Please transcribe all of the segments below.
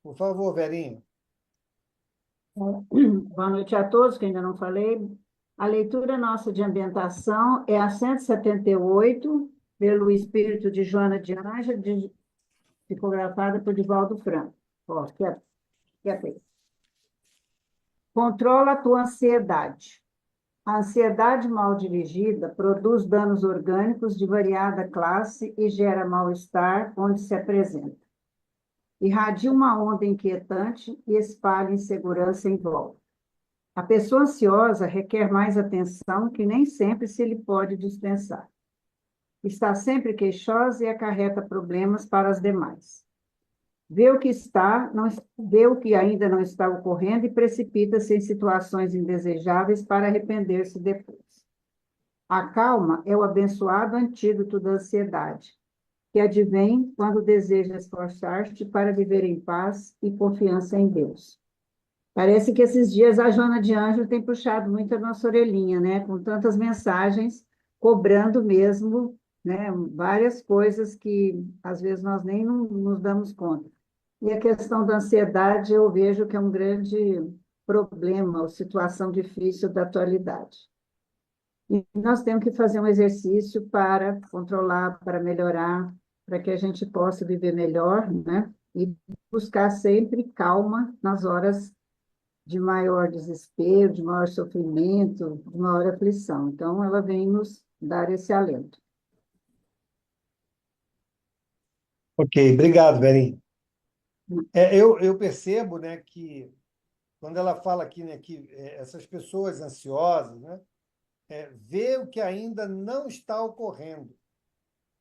Por favor, Verinha. Boa noite a todos, que ainda não falei. A leitura nossa de ambientação é a 178, pelo Espírito de Joana de Anja, psicografada por Divaldo Franco. Ó, que é feio. Controla a tua ansiedade. A ansiedade mal dirigida produz danos orgânicos de variada classe e gera mal-estar onde se apresenta. Irradia uma onda inquietante e espalha insegurança em volta. A pessoa ansiosa requer mais atenção que nem sempre se lhe pode dispensar. Está sempre queixosa e acarreta problemas para as demais. Vê o que ainda não está ocorrendo e precipita-se em situações indesejáveis para arrepender-se depois. A calma é o abençoado antídoto da ansiedade, que advém quando deseja esforçar-te para viver em paz e confiança em Deus. Parece que esses dias a Joana de Ângelo tem puxado muito a nossa orelhinha, né? Com tantas mensagens, cobrando mesmo, né? Várias coisas que às vezes nós nem não nos damos conta. E a questão da ansiedade eu vejo que é um grande problema, ou situação difícil da atualidade. E nós temos que fazer um exercício para controlar, para melhorar, para que a gente possa viver melhor, né? E buscar sempre calma nas horas de maior desespero, de maior sofrimento, de maior aflição. Então, ela vem nos dar esse alento. Ok, obrigado, Verinha. Eu percebo, né, que quando ela fala aqui, né, que essas pessoas ansiosas, né, vê o que ainda não está ocorrendo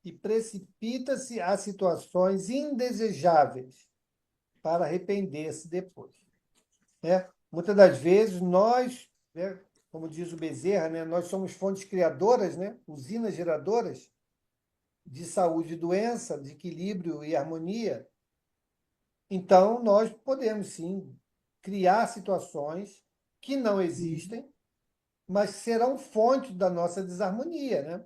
e precipita-se a situações indesejáveis para arrepender-se depois, né? Muitas das vezes nós, né, como diz o Bezerra, né, nós somos fontes criadoras, né, usinas geradoras de saúde e doença, de equilíbrio e harmonia. Então, nós podemos sim criar situações que não existem, mas serão fonte da nossa desarmonia, né?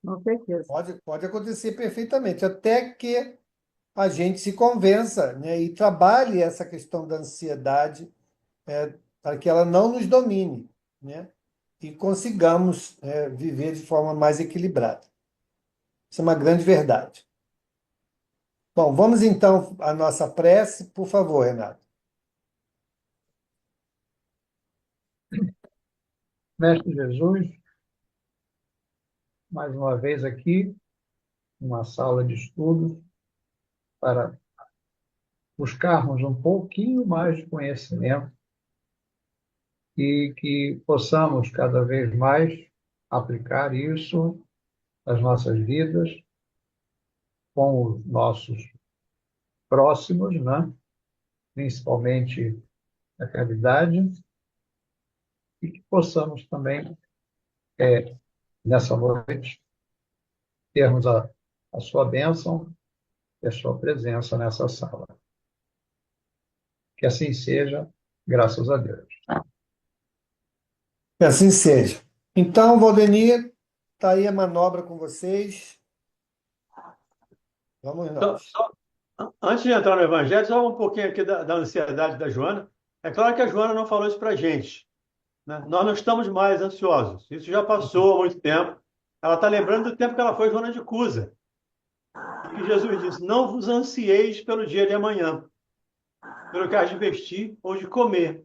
Com certeza. Pode acontecer perfeitamente, até que a gente se convença, né, e trabalhe essa questão da ansiedade, para que ela não nos domine, né, e consigamos, viver de forma mais equilibrada. Isso é uma grande verdade. Bom, vamos então à nossa prece, por favor, Renato. Mestre Jesus, mais uma vez aqui, uma sala de estudos para buscarmos um pouquinho mais de conhecimento e que possamos cada vez mais aplicar isso nas nossas vidas com os nossos próximos, né? Principalmente a caridade, e que possamos também, nessa noite, termos a sua bênção e a sua presença nessa sala. Que assim seja, graças a Deus. Que assim seja. Então, Valdemir, está aí a manobra com vocês. Vamos Só, nós. só- Antes de entrar no Evangelho, só um pouquinho aqui da ansiedade da Joana. É claro que a Joana não falou isso para a gente, né? Nós não estamos mais ansiosos. Isso já passou há muito tempo. Ela está lembrando do tempo que ela foi Joana de Cusa. E que Jesus disse: Não vos ansieis pelo dia de amanhã, pelo que hás de vestir ou de comer.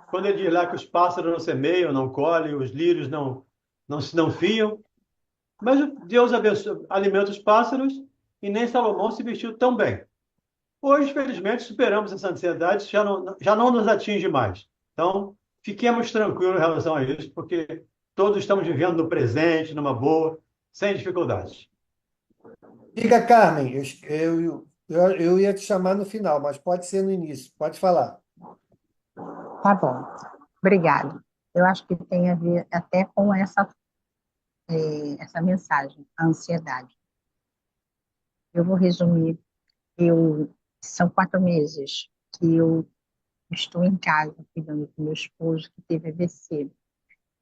Quando ele diz lá que os pássaros não semeiam, não colhem, os lírios não fiam. Mas Deus alimenta os pássaros e nem Salomão se vestiu tão bem. Hoje, felizmente, superamos essa ansiedade, já não nos atinge mais. Então, fiquemos tranquilos em relação a isso, porque todos estamos vivendo no presente, numa boa, sem dificuldades. Diga, Carmen, eu ia te chamar no final, mas pode ser no início. Pode falar. Tá bom, obrigado. Eu acho que tem a ver até com essa mensagem, a ansiedade. Eu vou resumir. São 4 meses que eu estou em casa cuidando do meu esposo que teve AVC.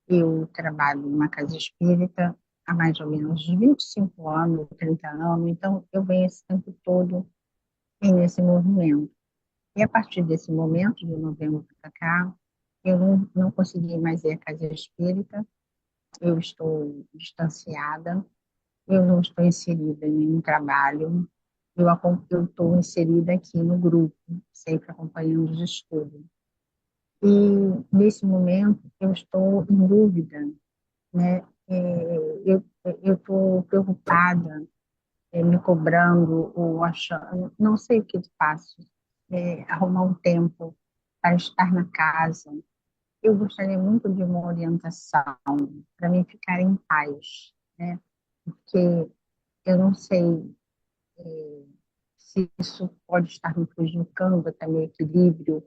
Eu trabalho numa casa espírita há mais ou menos 25 anos, 30 anos, então eu venho esse tempo todo nesse movimento. E a partir desse momento, de novembro para cá, eu não consegui mais ir à casa espírita, eu estou distanciada, eu não estou inserida em nenhum trabalho, eu estou inserida aqui no grupo, sempre acompanhando os estudos. E, nesse momento, eu estou em dúvida, né? Eu estou preocupada, me cobrando, ou achando, não sei o que eu faço, arrumar um tempo para estar na casa. Eu gostaria muito de uma orientação para mim ficar em paz, né? Porque eu não sei se isso pode estar me prejudicando até meu equilíbrio,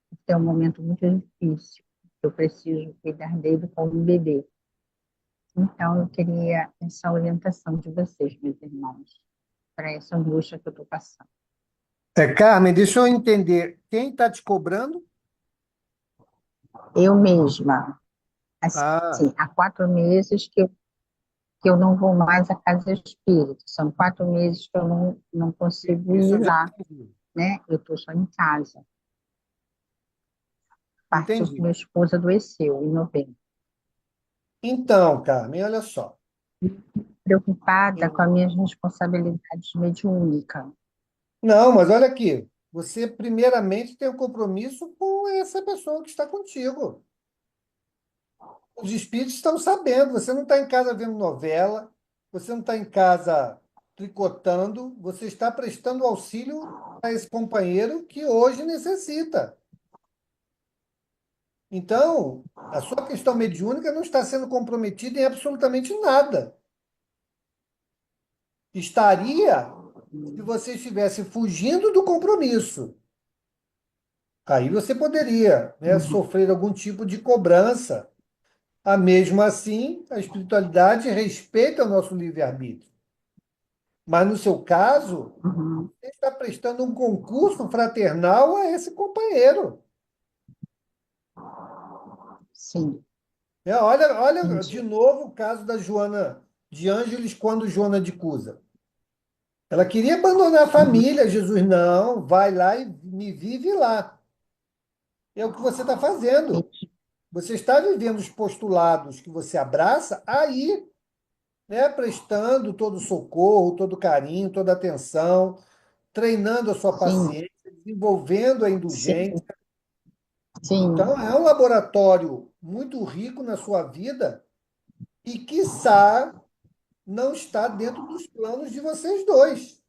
porque é um momento muito difícil. Eu preciso cuidar dele como um bebê. Então, eu queria essa orientação de vocês, meus irmãos, para essa angústia que eu estou passando. Carmen, deixa eu entender. Quem está te cobrando? Eu mesma, Ah, assim, há 4 meses que eu não vou mais à casa espírita. São 4 meses que eu não consigo isso ir eu já lá, entendi. né? Eu estou só em casa. Parte que Entendi. meu esposo adoeceu em novembro. Então, Carmen, olha só. Preocupada com Eu- as minhas responsabilidades mediúnicas. Não, mas olha aqui. Você, primeiramente, tem um compromisso com essa pessoa que está contigo. Os espíritos estão sabendo. Você não está em casa vendo novela, você não está em casa tricotando, você está prestando auxílio a esse companheiro que hoje necessita. Então, a sua questão mediúnica não está sendo comprometida em absolutamente nada. Estaria se você estivesse fugindo do compromisso. Aí você poderia, né, Uhum, sofrer algum tipo de cobrança. Mesmo assim, a espiritualidade respeita o nosso livre-arbítrio. Mas, no seu caso, uhum, você está prestando um concurso fraternal a esse companheiro. sim, Olha de entendi. novo o caso da Joana de Ângeles quando Joana de Cusa. Ela queria abandonar a Uhum, família. Jesus, não, vai lá e me vive lá. É o que você está fazendo. entendi. Você está vivendo os postulados que você abraça aí, né, prestando todo o socorro, todo o carinho, toda a atenção, treinando a sua Sim, paciência, desenvolvendo a indulgência. sim, sim, Então, é um laboratório muito rico na sua vida e, quiçá, não está dentro dos planos de vocês dois.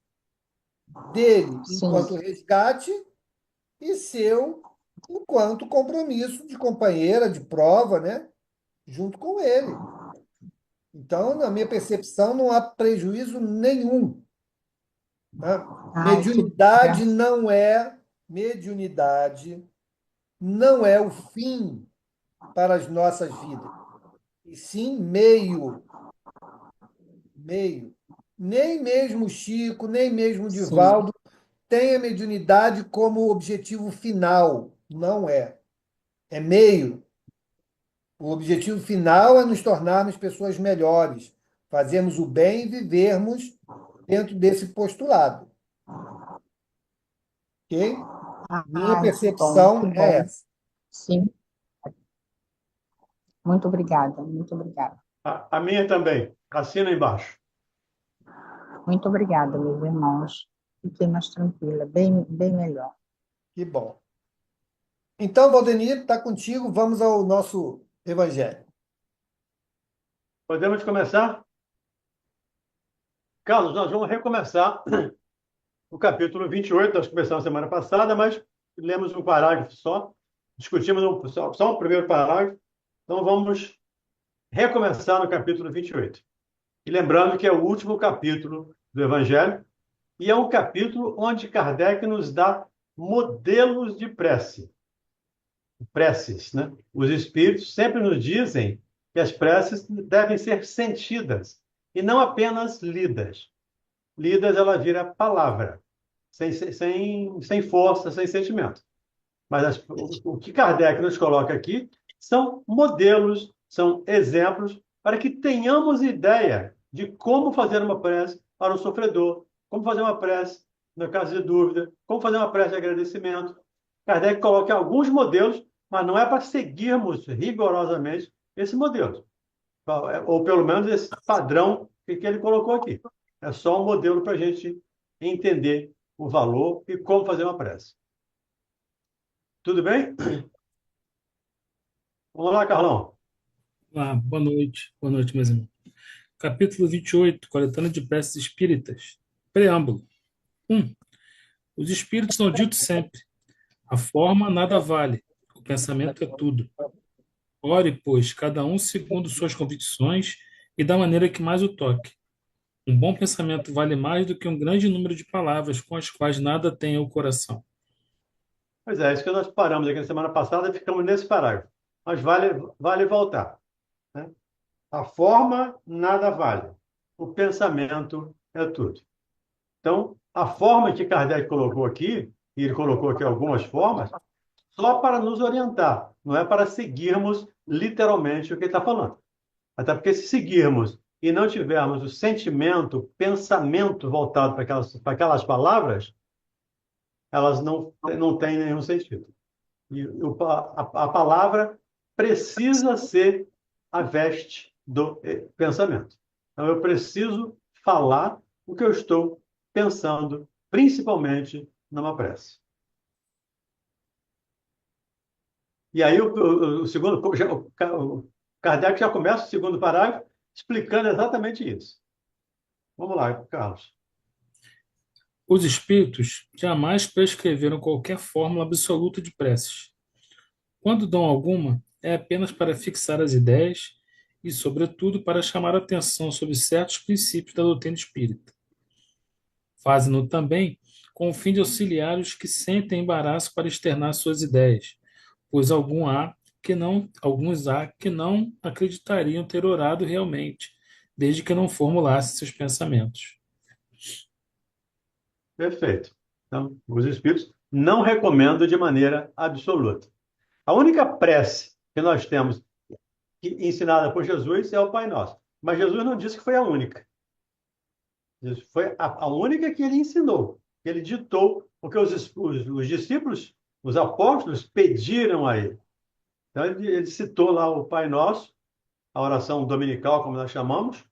Dele, sim, enquanto resgate, e seu, enquanto compromisso de companheira, de prova, né? Junto com ele. Então, na minha percepção, não há prejuízo nenhum. Tá? ai, que graça, Mediunidade não é o fim para as nossas vidas, e sim meio, meio. Nem mesmo Chico, nem mesmo sim, Divaldo tem a mediunidade como objetivo final. Não é. É meio. O objetivo final é nos tornarmos pessoas melhores, fazermos o bem e vivermos dentro desse postulado. Ok? Minha ai, que percepção é bom, essa. sim, muito obrigada, muito obrigada. A minha também. Assina embaixo. Muito obrigada, meus irmãos. Fiquei mais tranquila, bem, bem melhor. Que bom. Então, Valdenir, está contigo. Vamos ao nosso evangelho. Podemos começar? Carlos, nós vamos recomeçar o capítulo 28. Nós começamos semana passada, mas lemos um parágrafo só, discutimos só o primeiro parágrafo, então vamos recomeçar no capítulo 28. E lembrando que é o último capítulo do Evangelho, e é um capítulo onde Kardec nos dá modelos de preces, né? Os espíritos sempre nos dizem que as preces devem ser sentidas e não apenas lidas. Lidas, ela vira palavra, sem força, sem sentimento. Mas o que Kardec nos coloca aqui são modelos, são exemplos para que tenhamos ideia de como fazer uma prece para o sofredor, como fazer uma prece no caso de dúvida, como fazer uma prece de agradecimento. Kardec coloca alguns modelos, mas não é para seguirmos rigorosamente esse modelo, ou pelo menos esse padrão que ele colocou aqui. É só um modelo para a gente entender o valor e como fazer uma prece. Tudo bem? Vamos lá, Carlão. Boa noite, meus irmãos. Capítulo 28, Coletânea de Preces Espíritas. Preâmbulo. 1. Os espíritos são ditos sempre. A forma nada vale, o pensamento é tudo. Ore, pois, cada um segundo suas convicções e da maneira que mais o toque. Um bom pensamento vale mais do que um grande número de palavras com as quais nada tem o coração. Pois é, isso que nós paramos aqui na semana passada e ficamos nesse parágrafo. Mas vale voltar, né? A forma nada vale. O pensamento é tudo. Então, a forma que Kardec colocou aqui, e ele colocou aqui algumas formas, só para nos orientar, não é para seguirmos literalmente o que ele está falando. Até porque se seguirmos e não tivermos o sentimento, o pensamento voltado para aquelas palavras, elas não têm nenhum sentido. E a palavra precisa ser a veste do pensamento. Então, eu preciso falar o que eu estou pensando, principalmente numa prece. E aí, o segundo, o Kardec já começa o segundo parágrafo explicando exatamente isso. Vamos lá, Carlos. Os espíritos jamais prescreveram qualquer fórmula absoluta de preces. Quando dão alguma, é apenas para fixar as ideias e, sobretudo, para chamar a atenção sobre certos princípios da doutrina espírita. Fazem-no também com o fim de auxiliar os que sentem embaraço para externar suas ideias, pois alguns há que não acreditariam ter orado realmente, desde que não formulassem seus pensamentos. Perfeito. Então, os espíritos não recomendam de maneira absoluta. A única prece que nós temos ensinada por Jesus é o Pai Nosso. Mas Jesus não disse que foi a única. Isso foi a única que ele ensinou. Ele ditou o que os discípulos, os apóstolos, pediram a ele. Então, ele citou lá o Pai Nosso, a oração dominical, como nós chamamos,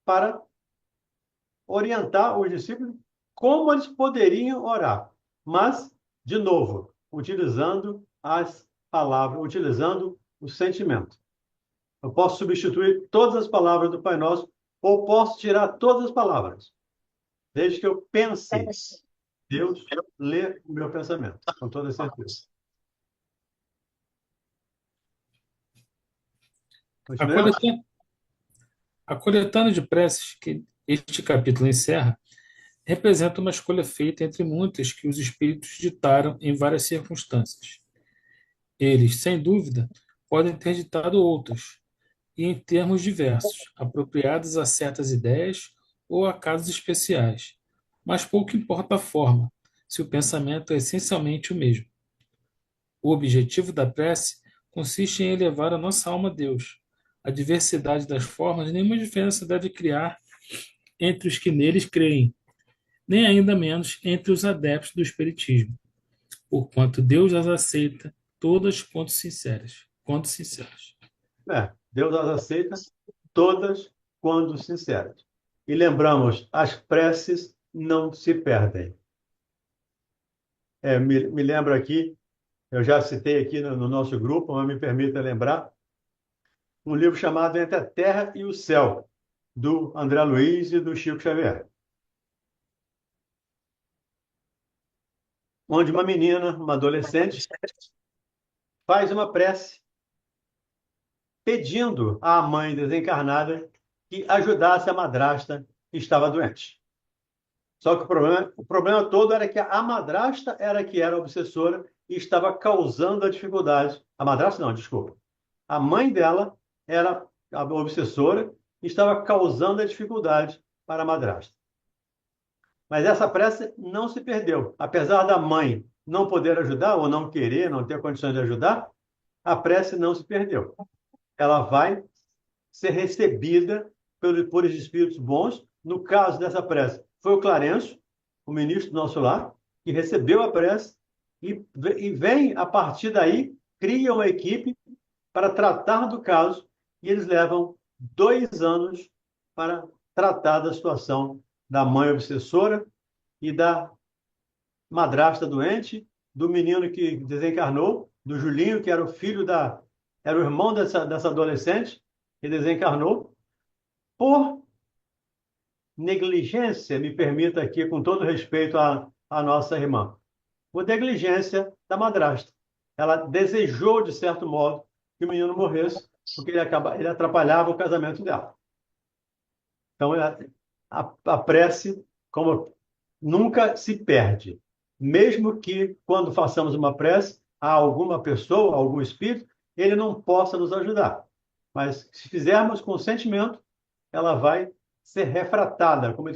para orientar os discípulos como eles poderiam orar. Mas, de novo, utilizando as palavras, utilizando o sentimento. Eu posso substituir todas as palavras do Pai Nosso ou posso tirar todas as palavras. Desde que eu pense, Deus lê o meu pensamento, com toda certeza. A Continuamos? coletânea, a coletânea de preces que este capítulo encerra representa uma escolha feita entre muitas que os espíritos ditaram em várias circunstâncias. Eles, sem dúvida, podem ter ditado outras, e em termos diversos, apropriadas a certas ideias ou a casos especiais, mas pouco importa a forma, se o pensamento é essencialmente o mesmo. O objetivo da prece consiste em elevar a nossa alma a Deus. A diversidade das formas nenhuma diferença deve criar entre os que neles creem, nem ainda menos entre os adeptos do Espiritismo, porquanto Deus as aceita todas quanto sinceras. Deus as aceita todas quando sinceras. E lembramos, as preces não se perdem. Me lembro aqui, eu já citei aqui no nosso grupo, mas me permita lembrar, um livro chamado Entre a Terra e o Céu, do André Luiz e do Chico Xavier. Onde uma menina, uma adolescente, faz uma prece pedindo à mãe desencarnada que ajudasse a madrasta que estava doente. Só que o problema todo era que a madrasta era que era obsessora e estava causando a dificuldade. A madrasta não, desculpa. A mãe dela era a obsessora e estava causando a dificuldade para a madrasta. Mas essa prece não se perdeu. Apesar da mãe não poder ajudar, ou não querer, não ter condições de ajudar, a prece não se perdeu. Ela vai ser recebida por espíritos bons. No caso dessa prece, foi o Clarencio, o ministro do nosso lar, que recebeu a prece e vem, a partir daí, cria uma equipe para tratar do caso e eles levam 2 anos para tratar da situação da mãe obsessora e da madrasta doente, do menino que desencarnou, do Julinho, que era o filho era o irmão dessa adolescente, que desencarnou, por negligência, me permita aqui, com todo respeito à nossa irmã, por negligência da madrasta. Ela desejou, de certo modo, que o menino morresse, porque ele atrapalhava o casamento dela. Então, a prece, como nunca se perde. Mesmo que, quando façamos uma prece, a alguma pessoa, a algum espírito, ele não possa nos ajudar. Mas, se fizermos com sentimento, ela vai ser refratada, como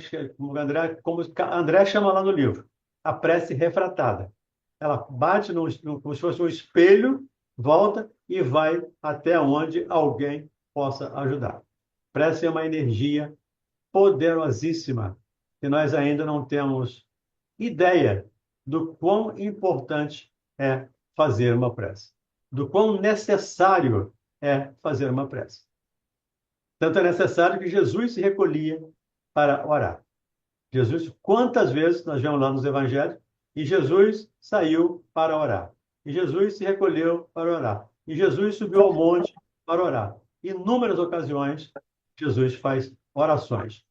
André chama lá no livro, a prece refratada. Ela bate como se fosse um espelho, volta e vai até onde alguém possa ajudar. Prece é uma energia poderosíssima que nós ainda não temos ideia do quão importante é fazer uma prece, do quão necessário é fazer uma prece. Tanto é necessário que Jesus se recolhia para orar. Jesus, quantas vezes nós vemos lá nos evangelhos, e Jesus saiu para orar. E Jesus se recolheu para orar. E Jesus subiu ao monte para orar. Inúmeras ocasiões, Jesus faz orações.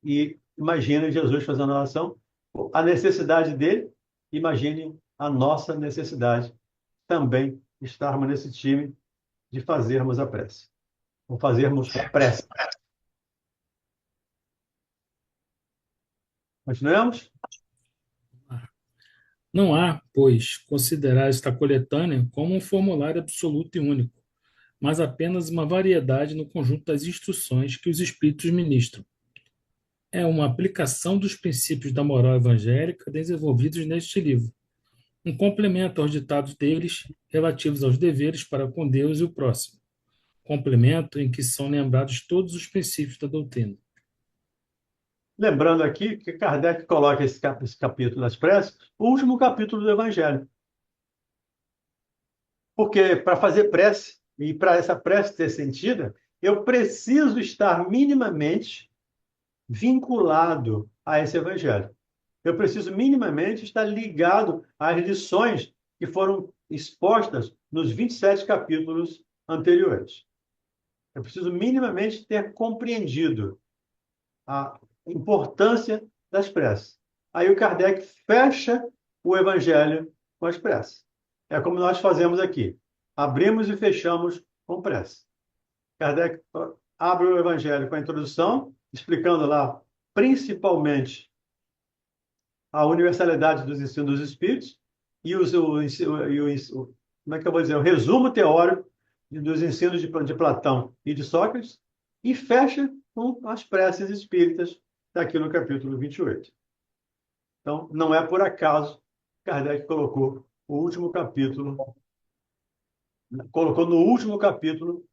E imagine Jesus fazendo oração, a necessidade dele, imagine a nossa necessidade também estarmos nesse time de fazermos a prece. Ou fazermos prece. Continuamos? Não há, pois, considerar esta coletânea como um formulário absoluto e único, mas apenas uma variedade no conjunto das instruções que os Espíritos ministram. É uma aplicação dos princípios da moral evangélica desenvolvidos neste livro, um complemento aos ditados deles relativos aos deveres para com Deus e o próximo, complemento em que são lembrados todos os princípios da doutrina. Lembrando aqui que Kardec coloca esse capítulo das preces, o último capítulo do Evangelho. Porque para fazer prece, e para essa prece ter sentido, eu preciso estar minimamente vinculado a esse Evangelho. Eu preciso minimamente estar ligado às lições que foram expostas nos 27 capítulos anteriores. Eu preciso minimamente ter compreendido a importância das preces. Aí o Kardec fecha o Evangelho com as preces. É como nós fazemos aqui. Abrimos e fechamos com prece. Kardec abre o Evangelho com a introdução, explicando lá, principalmente, a universalidade dos ensinos dos Espíritos e como é que eu vou dizer? O resumo teórico dos ensinos de Platão e de Sócrates e fecha com as preces espíritas daqui no capítulo 28. Então, não é por acaso que Kardec colocou no último capítulo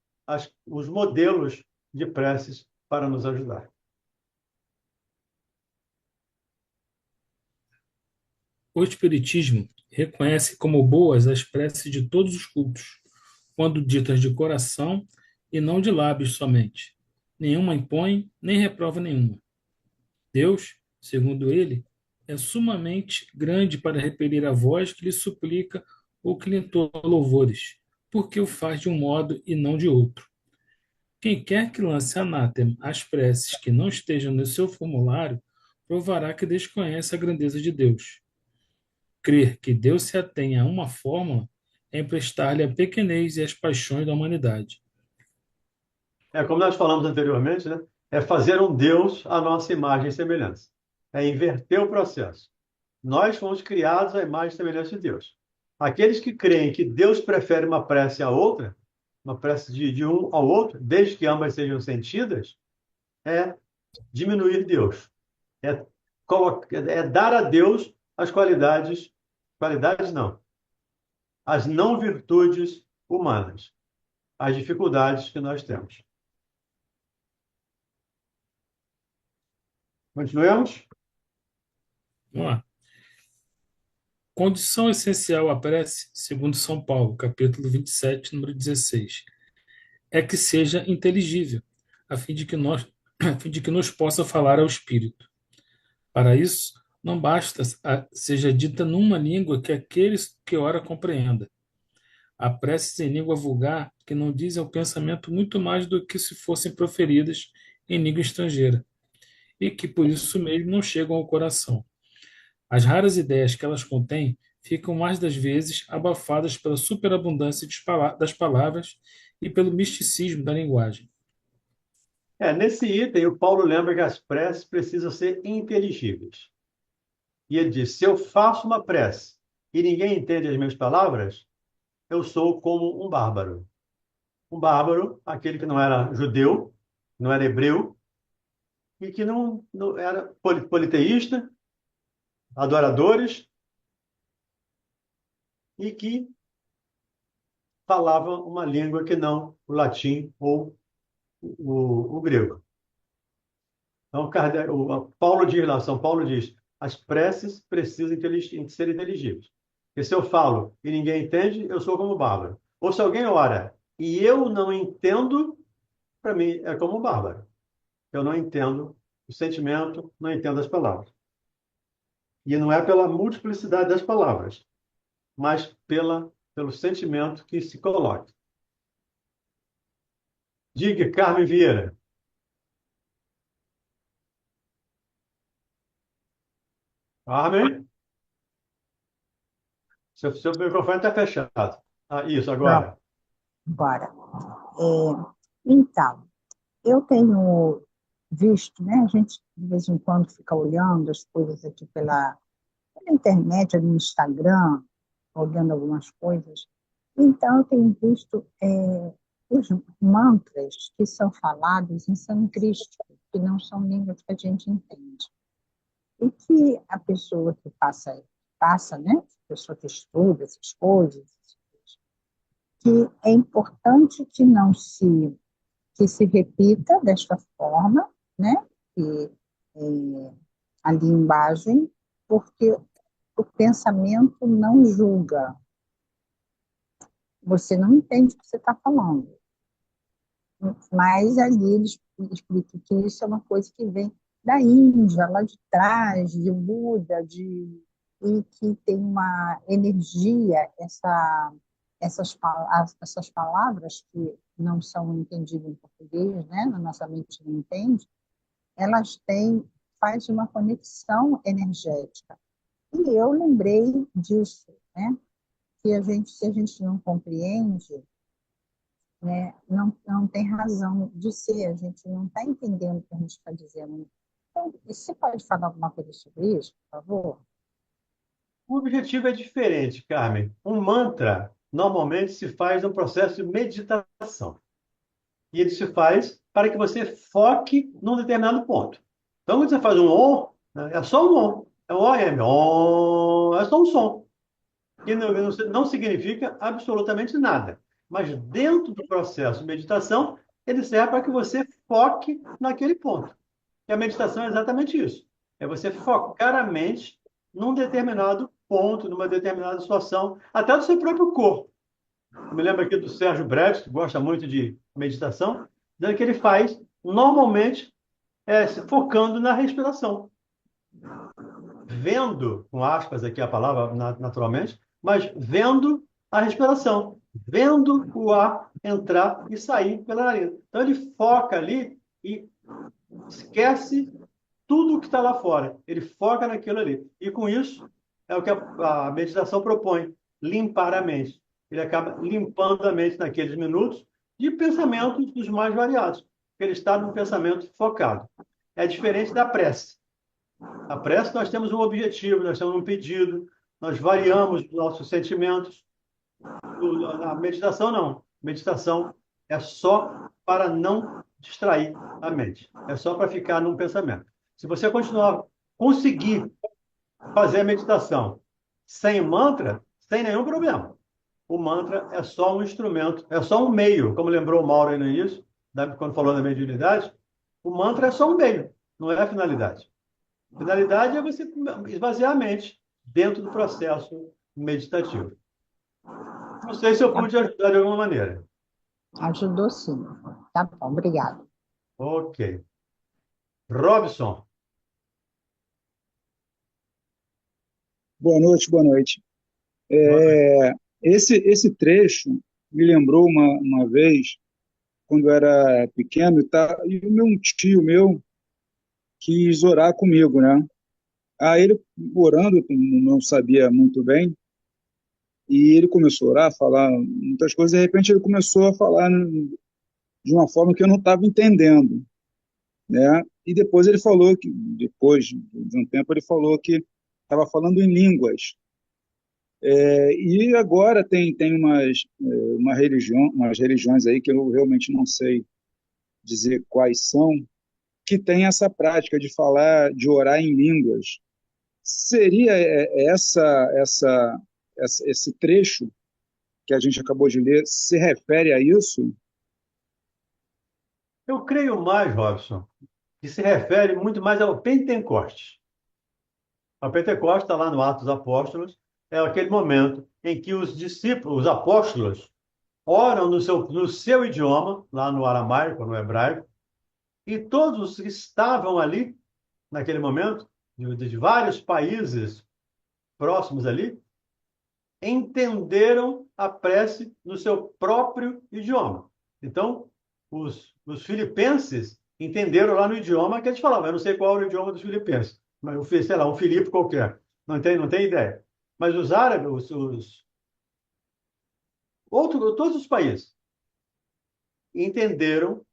os modelos de preces para nos ajudar. O Espiritismo reconhece como boas as preces de todos os cultos, quando ditas de coração e não de lábios somente. Nenhuma impõe, nem reprova nenhuma. Deus, segundo ele, é sumamente grande para repelir a voz que lhe suplica ou que lhe entoa louvores, porque o faz de um modo e não de outro. Quem quer que lance anátema às preces que não estejam no seu formulário, provará que desconhece a grandeza de Deus. Crer que Deus se atenha a uma fórmula é emprestar-lhe a pequenez e as paixões da humanidade. É como nós falamos anteriormente, né? É fazer um Deus à nossa imagem e semelhança. É inverter o processo. Nós fomos criados à imagem e semelhança de Deus. Aqueles que creem que Deus prefere uma prece à outra, uma prece de um ao outro, desde que ambas sejam sentidas, é diminuir Deus. É dar a Deus as qualidades não, as não virtudes humanas, as dificuldades que nós temos. Continuemos? Vamos lá. Condição essencial à prece, segundo São Paulo, capítulo 27, número 16, é que seja inteligível, a fim de que a fim de que nos possa falar ao Espírito. Para isso, não basta seja dita numa língua que aqueles que ora compreenda. Há preces em língua vulgar que não dizem ao pensamento muito mais do que se fossem proferidas em língua estrangeira, e que por isso mesmo não chegam ao coração. As raras ideias que elas contêm ficam mais das vezes abafadas pela superabundância das palavras e pelo misticismo da linguagem. Nesse item, o Paulo lembra que as preces precisam ser inteligíveis. E ele diz: se eu faço uma prece e ninguém entende as minhas palavras, eu sou como um bárbaro. Um bárbaro, aquele que não era judeu, não era hebreu, e que não era politeísta, adoradores, e que falava uma língua que não o latim ou o grego. Então, Paulo diz lá, São Paulo diz, as preces precisam ser inteligíveis. Porque se eu falo e ninguém entende, eu sou como bárbaro. Ou se alguém ora e eu não entendo, para mim é como bárbaro. Eu não entendo o sentimento, não entendo as palavras. E não é pela multiplicidade das palavras, mas pelo sentimento que se coloca. Diga, Carmen Vieira. Carmen? Seu microfone está fechado. Ah, isso, Pronto, agora. bora. Então, eu tenho visto, né? A gente de vez em quando fica olhando as coisas aqui pela internet, no Instagram, olhando algumas coisas. Então, eu tenho visto os mantras que são falados em sânscrito, que não são línguas que a gente entende. E que a pessoa que passa, né? A pessoa que estuda essas coisas, que é importante que se repita desta forma, né? Que, é, a linguagem, porque o pensamento não julga. Você não entende o que você está falando. Mas ali ele explica que isso é uma coisa que vem da Índia, lá de trás, de Buda, e que tem uma energia, essas palavras que não são entendidas em português, né? Na nossa mente não entende, elas faz uma conexão energética. E eu lembrei disso, né? Que se a gente não compreende, né, não tem razão de ser, a gente não está entendendo o que a gente está dizendo. Então, você pode falar alguma coisa sobre isso, por favor? O objetivo é diferente, Carmen. Um mantra normalmente se faz no processo de meditação. E ele se faz para que você foque num determinado ponto. Então, quando você faz um OM, né, é só um OM. É um OM. OM, é só um som. Que não significa absolutamente nada. Mas dentro do processo de meditação, ele serve para que você foque naquele ponto. E a meditação é exatamente isso. É você focar a mente num determinado ponto, numa determinada situação, até do seu próprio corpo. Eu me lembro aqui do Sérgio Brecht, que gosta muito de meditação, dizendo que ele faz, normalmente, focando na respiração. Vendo, com aspas aqui a palavra naturalmente, mas vendo a respiração, vendo o ar entrar e sair pela narina. Então ele foca ali e esquece tudo o que está lá fora. Ele foca naquilo ali. E com isso, é o que a meditação propõe, limpar a mente. Ele acaba limpando a mente naqueles minutos de pensamentos dos mais variados. Porque ele está num pensamento focado. É diferente da prece. A prece, nós temos um objetivo, nós temos um pedido, nós variamos os nossos sentimentos. Na meditação, não. Meditação é só para não distrair a mente. É só para ficar num pensamento. Se você conseguir fazer a meditação sem mantra, sem nenhum problema. O mantra é só um instrumento, é só um meio, como lembrou o Mauro aí no início, quando falou da mediunidade, o mantra é só um meio, não é a finalidade. Finalidade é você esvaziar a mente dentro do processo meditativo. Não sei se eu Tá? pude ajudar de alguma maneira. Ajudou sim. Tá bom, obrigado. Ok. Robson, Boa noite, boa noite. boa noite. Esse trecho me lembrou uma vez, quando eu era pequeno, e um tio meu quis orar comigo, né? Aí ele, orando, eu não sabia muito bem, e ele começou a orar, falar muitas coisas, e de repente ele começou a falar de uma forma que eu não estava entendendo, né? E depois ele falou que, depois de um tempo, ele falou que estava falando em línguas. E agora tem umas religiões aí que eu realmente não sei dizer quais são, que tem essa prática de falar, de orar em línguas. Seria esse trecho que a gente acabou de ler, se refere a isso? Eu creio mais, Robson, que se refere muito mais ao Pentecostes. A Pentecostes está lá no Atos dos Apóstolos, é aquele momento em que os discípulos, os apóstolos, oram no seu idioma, lá no aramaico, no hebraico, e todos que estavam ali, naquele momento, de vários países próximos ali, entenderam a prece no seu próprio idioma. Então, os filipenses entenderam lá no idioma que eles falavam. Eu não sei qual era o idioma dos filipenses, mas eu fiz, sei lá, um Filipe qualquer. Não tem ideia. Mas os árabes, todos os países entenderam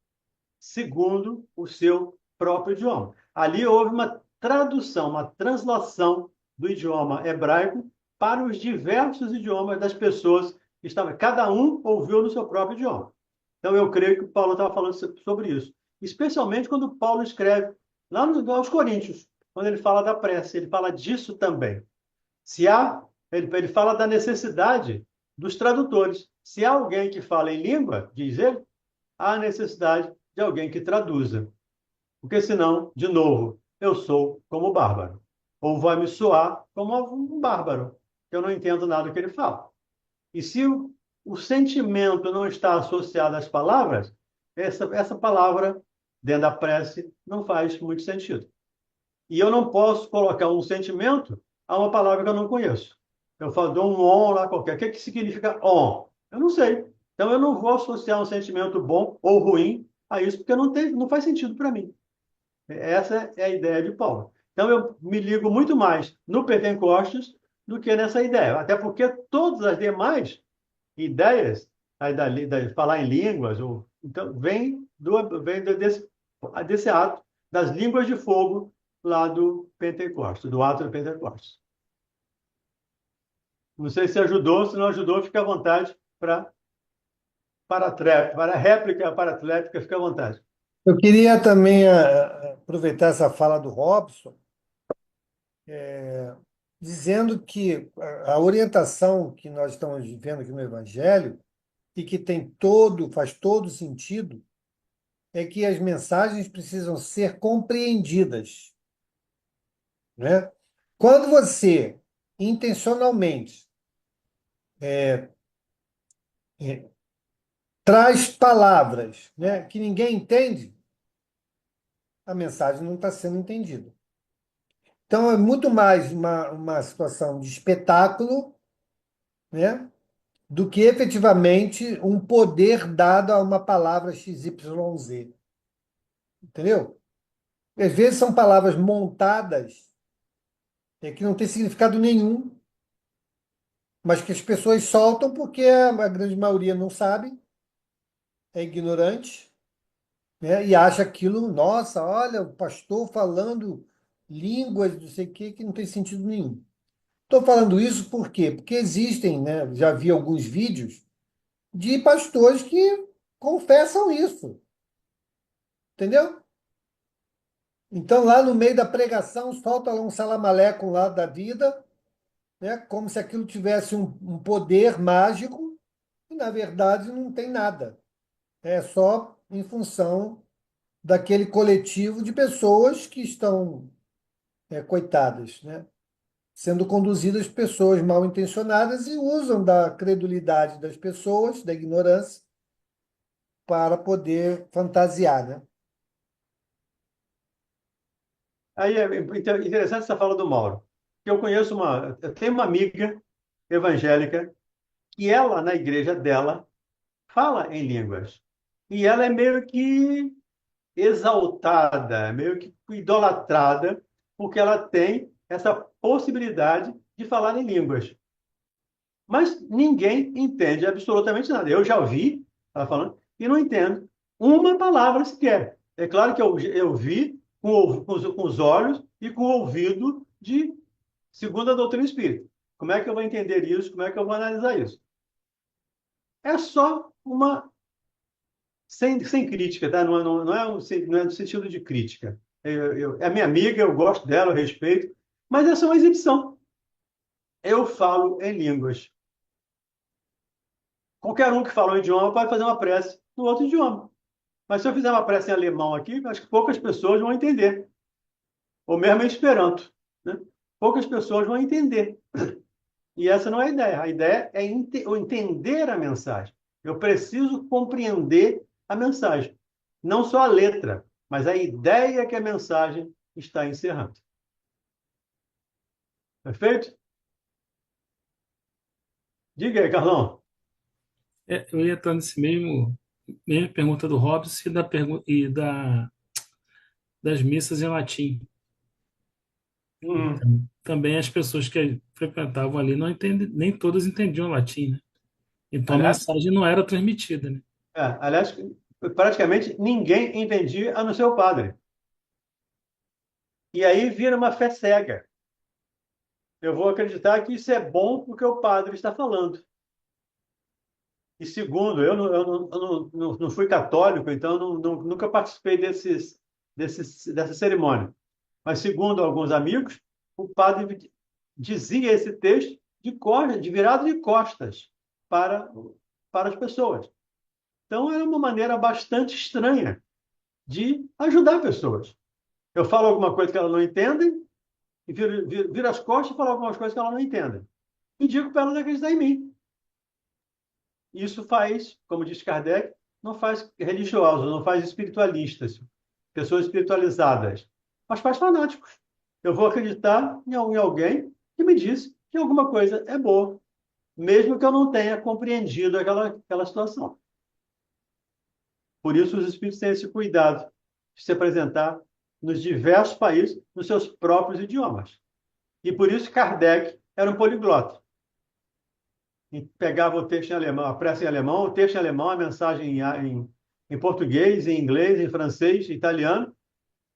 segundo o seu próprio idioma. Ali houve uma tradução, uma translação do idioma hebraico para os diversos idiomas das pessoas que estavam. Cada um ouviu no seu próprio idioma. Então, eu creio que o Paulo estava falando sobre isso. Especialmente quando Paulo escreve lá aos Coríntios, quando ele fala da prece, ele fala disso também. Se há, ele fala da necessidade dos tradutores. Se há alguém que fala em língua, diz ele, há necessidade de alguém que traduza. Porque senão, de novo, eu sou como bárbaro. Ou vai me soar como um bárbaro, que eu não entendo nada do que ele fala. E se o sentimento não está associado às palavras, essa palavra, dentro da prece, não faz muito sentido. E eu não posso colocar um sentimento a uma palavra que eu não conheço. Eu falo, dou um on lá qualquer. O que significa on? Eu não sei. Então, eu não vou associar um sentimento bom ou ruim a isso, porque não faz sentido para mim. Essa é a ideia de Paulo. Então, eu me ligo muito mais no Pentecostes do que nessa ideia. Até porque todas as demais ideias, aí falar em línguas, então, desse ato das línguas de fogo lá do Pentecostes, do ato do Pentecostes. Não sei se ajudou, se não ajudou, fica à vontade para a réplica, para a atlética, fica à vontade. Eu queria também aproveitar essa fala do Robson, dizendo que a orientação que nós estamos vivendo aqui no Evangelho, e que faz todo sentido, é que as mensagens precisam ser compreendidas, né? Quando você intencionalmente eh, traz palavras, né, que ninguém entende, a mensagem não está sendo entendida. Então, é muito mais uma situação de espetáculo, né, do que efetivamente um poder dado a uma palavra XYZ. Entendeu? Às vezes são palavras montadas, que não têm significado nenhum, mas que as pessoas soltam porque a grande maioria não sabe, é ignorante, né? E acha aquilo, nossa, olha, o pastor falando línguas, não sei o quê, que não tem sentido nenhum. Estou falando isso por quê? Porque existem, né? Já vi alguns vídeos de pastores que confessam isso, entendeu? Então, lá no meio da pregação, solta lá um salamaleco lá da vida, né? Como se aquilo tivesse um poder mágico, e na verdade não tem nada. É só em função daquele coletivo de pessoas que estão coitadas, né? Sendo conduzidas pessoas mal intencionadas e usam da credulidade das pessoas, da ignorância, para poder fantasiar, né? Aí é interessante essa fala do Mauro. Que eu tenho uma amiga evangélica que ela, na igreja dela, fala em línguas. E ela é meio que exaltada, meio que idolatrada, porque ela tem essa possibilidade de falar em línguas. Mas ninguém entende absolutamente nada. Eu já ouvi ela falando e não entendo uma palavra sequer. É claro que eu vi com os olhos e com o ouvido de segundo a doutrina espírita. Como é que eu vou entender isso? Como é que eu vou analisar isso? É só uma sem crítica, tá? Não é no sentido de crítica. É minha amiga, eu gosto dela, eu respeito, mas é só uma exibição. Eu falo em línguas. Qualquer um que fala um idioma pode fazer uma prece no outro idioma. Mas se eu fizer uma prece em alemão aqui, acho que poucas pessoas vão entender. Ou mesmo em Esperanto, né? Poucas pessoas vão entender. E essa não é a ideia. A ideia é eu entender a mensagem. Eu preciso compreender a mensagem. Não só a letra, mas a ideia que a mensagem está encerrando. Perfeito? Diga aí, Carlão. Eu ia estar nesse mesma pergunta do Hobbes das missas em latim. Hum, Também as pessoas que frequentavam ali não entendem, nem todas entendiam latim, né? Então a aliás, mensagem não era transmitida, né? aliás, praticamente ninguém entendia a não ser o padre. E aí vira uma fé cega. Eu vou acreditar que isso é bom porque o padre está falando. E segundo, eu não fui católico, então nunca participei dessa cerimônia. Mas segundo alguns amigos, o padre dizia esse texto de virado de costas para, para as pessoas. Então era uma maneira bastante estranha de ajudar pessoas. Eu falo alguma coisa que elas não entendem, e viro as costas e falo algumas coisas que elas não entendem. E digo para elas acreditar em mim. Isso faz, como diz Kardec, não faz religiosos, não faz espiritualistas, pessoas espiritualizadas, mas faz fanáticos. Eu vou acreditar em alguém que me disse que alguma coisa é boa, mesmo que eu não tenha compreendido aquela situação. Por isso, os espíritos têm esse cuidado de se apresentar nos diversos países, nos seus próprios idiomas. E por isso, Kardec era um poliglota. E pegava o texto em alemão, a prece em alemão, o texto em alemão, a mensagem em português, em inglês, em francês, italiano,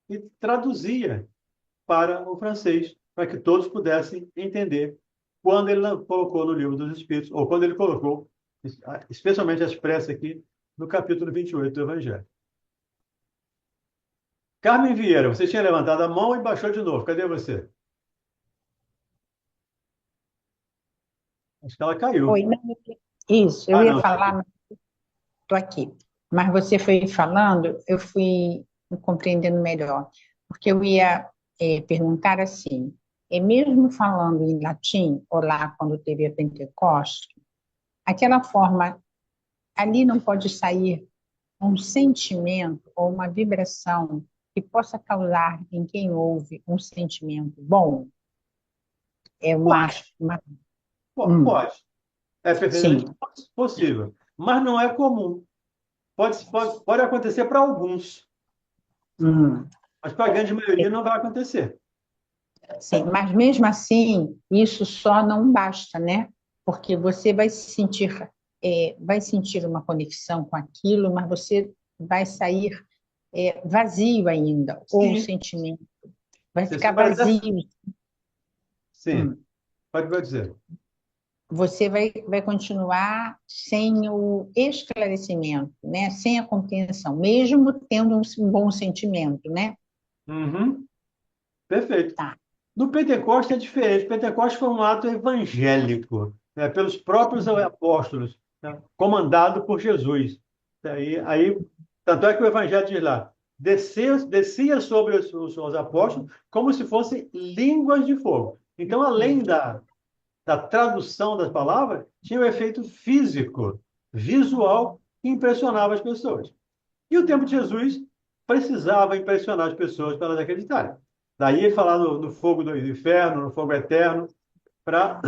e traduzia para o francês, para que todos pudessem entender quando ele colocou no Livro dos Espíritos, ou quando ele colocou, especialmente as preces aqui, no capítulo 28 do Evangelho. Carmen Vieira, você tinha levantado a mão e baixou de novo. Cadê você? Acho que ela caiu. Oi, não, isso, eu Ah, ia não. falar, estou aqui. Mas você foi falando, eu fui compreendendo melhor. Porque eu ia perguntar assim, mesmo falando em latim, ou lá quando teve a Pentecoste, aquela forma, ali não pode sair um sentimento ou uma vibração que possa causar em quem ouve um sentimento bom? É Pode, uma pode. É perfeitamente sim. possível. Mas não é comum. Pode acontecer para alguns, Hum. mas para a grande maioria não vai acontecer. Sim, mas mesmo assim, isso só não basta, né? Porque você vai sentir uma conexão com aquilo, mas você vai sair vazio ainda, ou o Sim, sentimento vai você ficar vai vazio. sim, Hum. pode dizer. Você vai continuar sem o esclarecimento, né? Sem a compreensão, mesmo tendo um bom sentimento, né? Uhum, perfeito. Tá. No Pentecoste é diferente. O Pentecoste foi um ato evangélico, né, pelos próprios apóstolos, né, comandado por Jesus. Tanto é que o Evangelho diz lá: descia sobre os apóstolos como se fossem línguas de fogo. Então, além da tradução das palavras, tinha um efeito físico, visual, que impressionava as pessoas. E o tempo de Jesus precisava impressionar as pessoas para elas acreditarem. Daí ele falar no fogo do inferno, no fogo eterno, para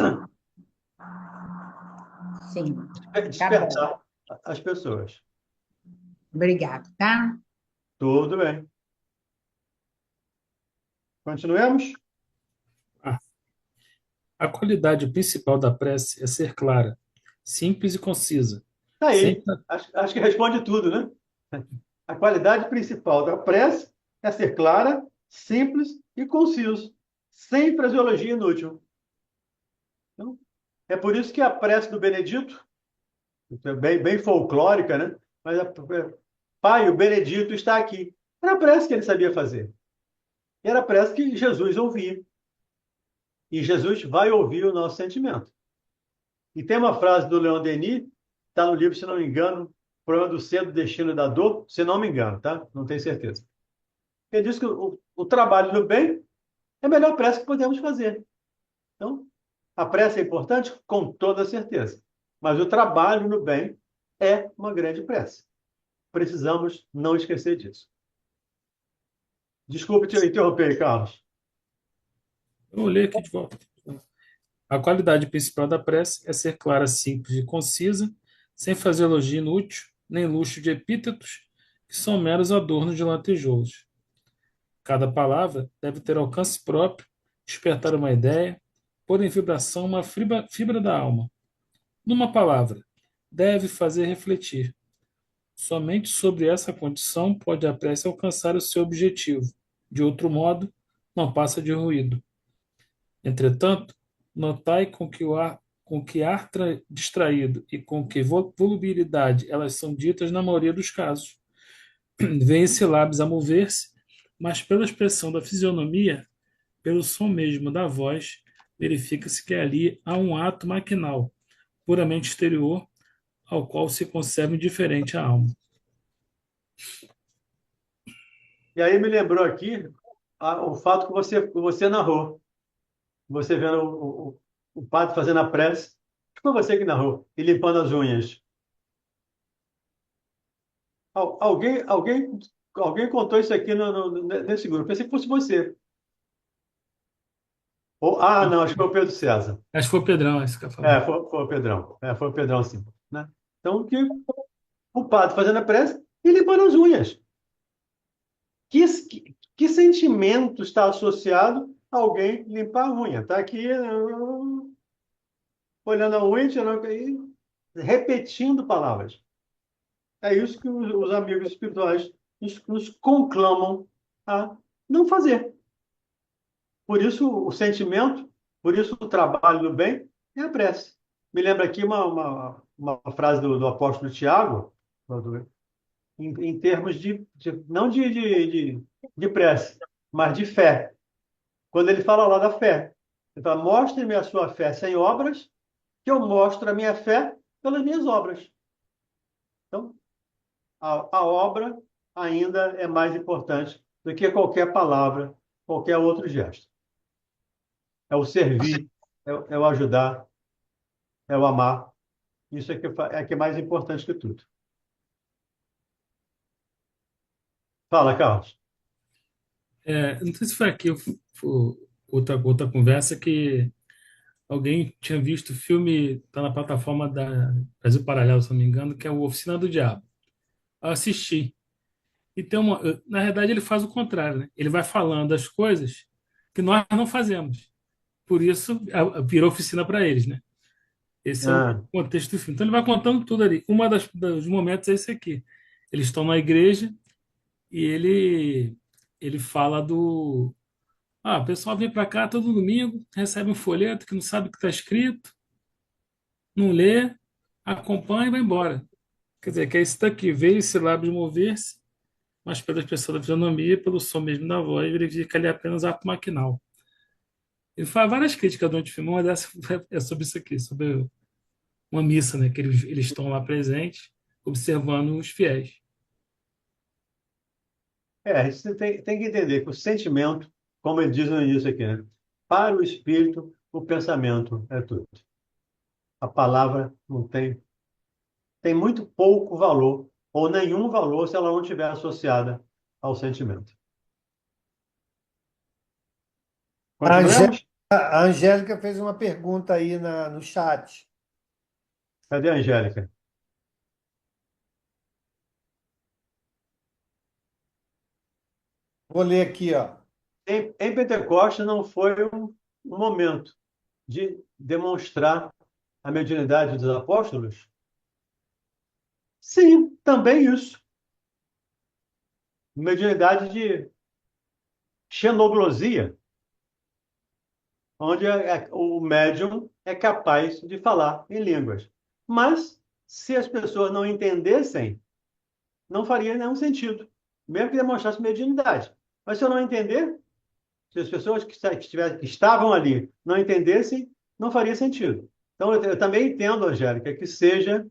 Sim, tá bom. despertar as pessoas. Obrigado, tá? Tudo bem. Continuemos? A qualidade principal da prece é ser clara, simples e concisa, Tá sem, aí. Acho que responde tudo, né? A qualidade principal da prece é ser clara, simples e conciso, sem fraseologia inútil. Então, é por isso que a prece do Benedito, é bem folclórica, né? Mas Pai, o Benedito está aqui. Era a prece que ele sabia fazer. E era a prece que Jesus ouvia. E Jesus vai ouvir o nosso sentimento. E tem uma frase do Leon Denis, está no livro, se não me engano, Problema do Ser, do Destino e da Dor, se não me engano, tá? Não tenho certeza. Ele diz que o trabalho do bem é a melhor prece que podemos fazer. Então, a prece é importante? Com toda certeza. Mas o trabalho no bem é uma grande prece. Precisamos não esquecer disso. Desculpe te interromper, Carlos. eu vou ler aqui de volta. A qualidade principal da prece é ser clara, simples e concisa, sem fazer elogio inútil, nem luxo de epítetos, que são meros adornos de lantejoulos. Cada palavra deve ter alcance próprio, despertar uma ideia, pôr em vibração uma fibra da alma. Numa palavra, deve fazer refletir. Somente sobre essa condição pode a prece alcançar o seu objetivo. De outro modo, não passa de ruído. Entretanto, notai com que ar distraído e com que volubilidade elas são ditas na maioria dos casos. Vêem-se lábios a mover-se, mas pela expressão da fisionomia, pelo som mesmo da voz, verifica-se que ali há um ato maquinal, puramente exterior, ao qual se conserva indiferente a alma. E aí me lembrou aqui o fato que você narrou. Você vendo o padre fazendo a prece. Foi você que narrou. E limpando as unhas. Alguém contou isso aqui nesse grupo. Pensei que fosse você. Não, acho que foi o Pedro César. Acho que foi o Pedrão, esse que eu falei. Foi o Pedrão. Foi o Pedrão, sim. Né? Então, o padre fazendo a prece e limpando as unhas. Que sentimento está associado a alguém limpar a unha? Está aqui olhando a unha e repetindo palavras. É isso que os amigos espirituais nos conclamam a não fazer. Por isso o sentimento, por isso o trabalho do bem é a prece. Me lembra aqui uma frase do apóstolo Tiago, em termos não de prece, mas de fé. Quando ele fala lá da fé, ele fala: mostre-me a sua fé sem obras, que eu mostro a minha fé pelas minhas obras. Então, a obra ainda é mais importante do que qualquer palavra, qualquer outro gesto. É o servir, é o ajudar, é o amar. Isso que é mais importante que tudo. Fala, Carlos. Não sei se foi aqui outra conversa que alguém tinha visto o filme, está na plataforma da Brasil Paralelo, se não me engano, que é o Oficina do Diabo. Eu assisti. E na verdade, ele faz o contrário, né? Ele vai falando as coisas que nós não fazemos. Por isso, virou oficina para eles, né? Esse é o Ah, contexto do filme. Então, ele vai contando tudo ali. Dos momentos é esse aqui. Eles estão na igreja e ele fala do. O pessoal vem para cá todo domingo, recebe um folheto que não sabe o que está escrito, não lê, acompanha e vai embora. Quer dizer, que é isso daqui, veio esse lábio mover-se, mas pela expressão da fisionomia, pelo som mesmo da voz, verifica ali apenas ato maquinal. Ele faz várias críticas durante o filme, uma dessas é sobre isso aqui, sobre uma missa, né, que eles estão lá presentes, observando os fiéis. Você tem que entender que o sentimento, como ele diz no início aqui, né? Para o espírito, o pensamento é tudo. A palavra não tem muito pouco valor, ou nenhum valor, se ela não estiver associada ao sentimento. A Angé- Continuemos? a Angélica fez uma pergunta aí no chat. Cadê a Angélica? Vou ler aqui, ó. Em Pentecostes não foi um momento de demonstrar a mediunidade dos apóstolos? Sim, também isso. Mediunidade de xenoglosia, onde o médium é capaz de falar em línguas. Mas, se as pessoas não entendessem, não faria nenhum sentido, mesmo que demonstrasse mediunidade. Mas se eu não entender, se as pessoas que estavam ali não entendessem, não faria sentido. Então, eu também entendo, Angélica, que seja,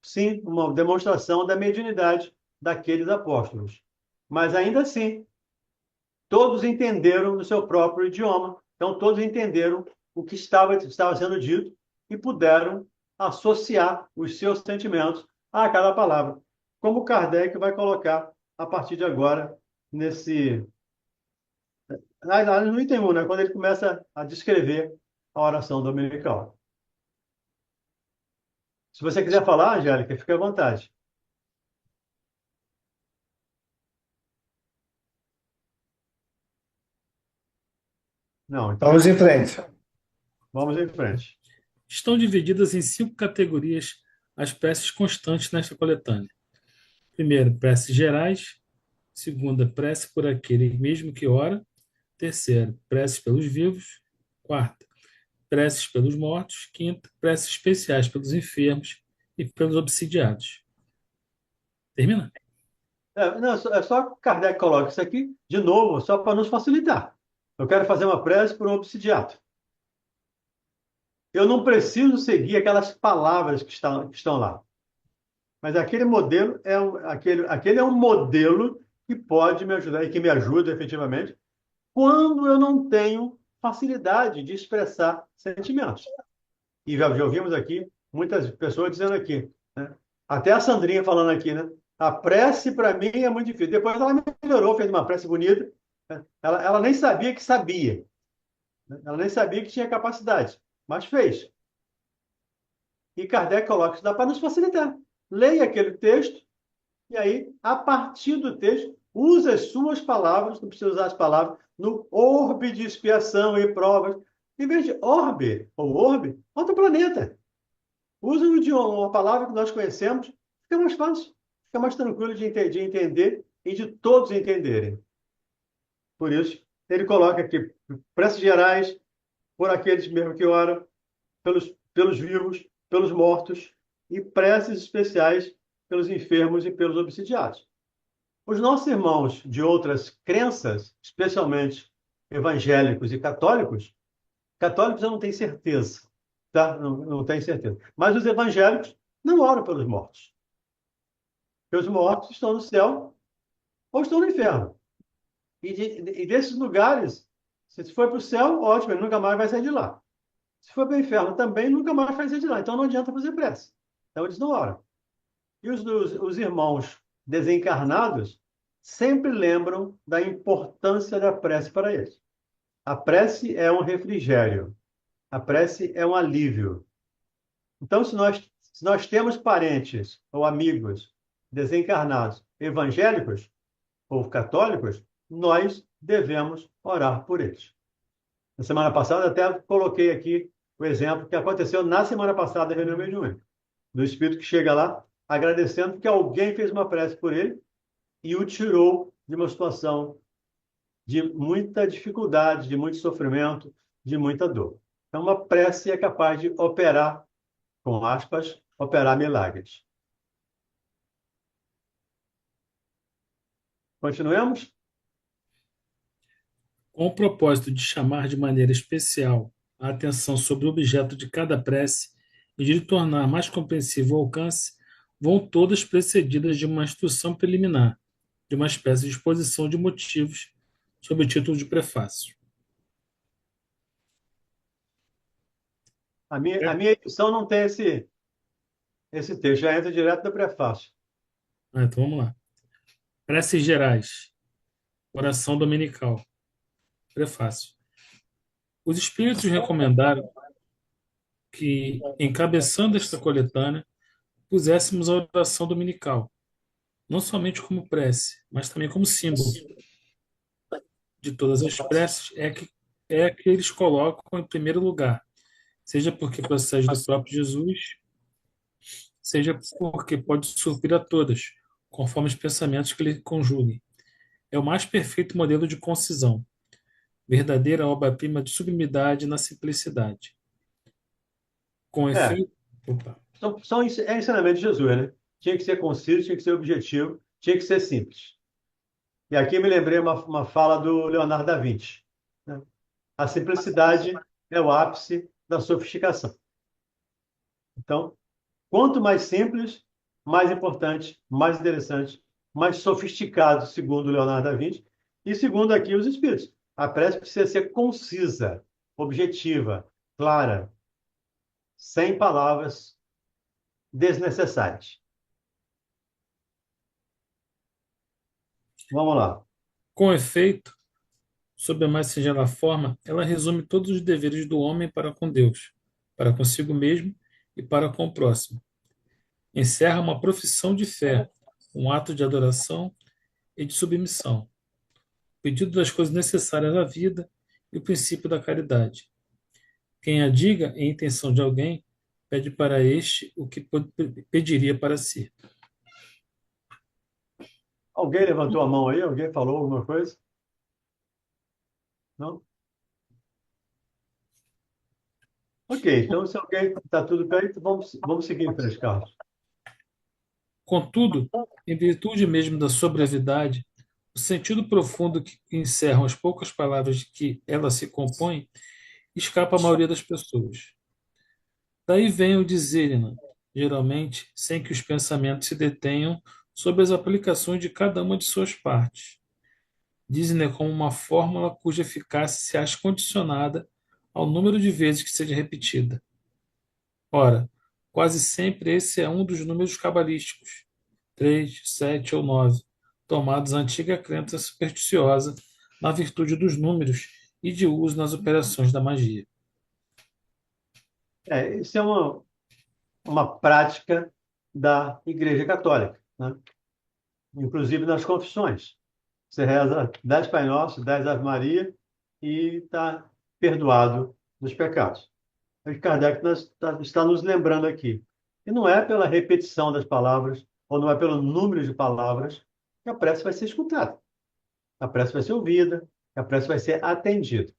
sim, uma demonstração da mediunidade daqueles apóstolos. Mas, ainda assim, todos entenderam no seu próprio idioma. Então, todos entenderam o que estava sendo dito e puderam associar os seus sentimentos a cada palavra, como Kardec vai colocar a partir de agora nesse. Lá no item 1, né, quando ele começa a descrever a oração dominical. Se você quiser falar, Angélica, fique à vontade. Não, Vamos então em frente. vamos em frente. Estão divididas em 5 categorias as preces constantes nesta coletânea. Primeiro, preces gerais. Segunda, prece por aquele mesmo que ora. Terceiro, preces pelos vivos. Quarta, preces pelos mortos. Quinta, preces especiais pelos enfermos e pelos obsidiados. Termina? Não, é só que Kardec coloca isso aqui, de novo, só para nos facilitar. Eu quero fazer uma prece por um obsidiado. Eu não preciso seguir aquelas palavras que estão lá. Mas aquele modelo aquele é um modelo que pode me ajudar e que me ajuda efetivamente quando eu não tenho facilidade de expressar sentimentos. E já ouvimos aqui muitas pessoas dizendo aqui, né? Até a Sandrinha falando aqui, né? A prece para mim é muito difícil. Depois ela melhorou, fez uma prece bonita, né? Ela nem sabia que sabia, né? Ela nem sabia que tinha capacidade, mas fez. E Kardec coloca isso dá para nos facilitar. Leia aquele texto e aí, a partir do texto, use as suas palavras, não precisa usar as palavras, no orbe de expiação e provas. Em vez de orbe ou orbe, outro planeta. Use um idioma, uma palavra que nós conhecemos, fica mais fácil, fica mais tranquilo de entender e de todos entenderem. Por isso, ele coloca aqui preces gerais, por aqueles mesmo que oram, pelos vivos, pelos mortos, e preces especiais pelos enfermos e pelos obsidiados. Os nossos irmãos de outras crenças, especialmente evangélicos e católicos eu não tenho certeza, tá? Não tenho certeza. Mas os evangélicos não oram pelos mortos. Porque os mortos estão no céu ou estão no inferno. E desses lugares, se for para o céu, ótimo, ele nunca mais vai sair de lá. Se for para o inferno também, nunca mais vai sair de lá. Então não adianta fazer prece. Então eles não oram. E os irmãos desencarnados sempre lembram da importância da prece para eles. A prece é um refrigério. A prece é um alívio. Então, se nós temos parentes ou amigos desencarnados, evangélicos ou católicos, nós devemos orar por eles. Na semana passada, até coloquei aqui o exemplo que aconteceu na semana passada, em reunião mediúnica, do espírito que chega lá agradecendo porque alguém fez uma prece por ele e o tirou de uma situação de muita dificuldade, de muito sofrimento, de muita dor. Então, uma prece é capaz de operar, com aspas, operar milagres. Continuemos? Com o propósito de chamar de maneira especial a atenção sobre o objeto de cada prece e de lhe tornar mais compreensivo o alcance, vão todas precedidas de uma instrução preliminar, de uma espécie de exposição de motivos sob o título de prefácio. A minha edição não tem esse texto, já entra direto do prefácio. Então vamos lá. Preces gerais. Oração dominical. Prefácio. Os espíritos recomendaram que, encabeçando esta coletânea, puséssemos a oração dominical, não somente como prece, mas também como símbolo de todas as preces, é que eles colocam em primeiro lugar, seja porque procede do próprio Jesus, seja porque pode suprir a todas, conforme os pensamentos que lhe conjuguem. É o mais perfeito modelo de concisão, verdadeira obra-prima de sublimidade na simplicidade. Com É, efeito, opa, é ensinamento de Jesus, né? Tinha que ser conciso, tinha que ser objetivo, tinha que ser simples. E aqui me lembrei uma fala do Leonardo da Vinci, né? A simplicidade é o ápice da sofisticação. Então, quanto mais simples, mais importante, mais interessante, mais sofisticado, segundo Leonardo da Vinci, e segundo aqui os espíritos. A prece precisa ser concisa, objetiva, clara, sem palavras desnecessárias. Vamos lá. com efeito, sob a mais singela forma, ela resume todos os deveres do homem para com Deus, para consigo mesmo e para com o próximo. Encerra uma profissão de fé, um ato de adoração e de submissão, o pedido das coisas necessárias à vida e o princípio da caridade. Quem a diga em intenção de alguém, pede para este o que pediria para si. Alguém levantou a mão aí? Alguém falou alguma coisa? Não? Ok, então se alguém está tudo bem, então vamos seguir em frente, Carlos. Contudo, em virtude mesmo da sua brevidade, o sentido profundo que encerram as poucas palavras de que ela se compõe escapa à maioria das pessoas. Daí vem o dizerem-na, geralmente sem que os pensamentos se detenham sobre as aplicações de cada uma de suas partes. Dizem-na como uma fórmula cuja eficácia se acha condicionada ao número de vezes que seja repetida. Ora, quase sempre esse é um dos números cabalísticos, 3, 7 ou 9, tomados à antiga crença supersticiosa na virtude dos números e de uso nas operações da magia. Isso é uma prática da Igreja Católica, né? Inclusive nas confissões. Você reza 10 Pai Nosso, 10 Ave Maria e está perdoado dos pecados. O Kardec está nos lembrando aqui. E não é pela repetição das palavras, ou não é pelo número de palavras, que a prece vai ser escutada. A prece vai ser ouvida, a prece vai ser atendida.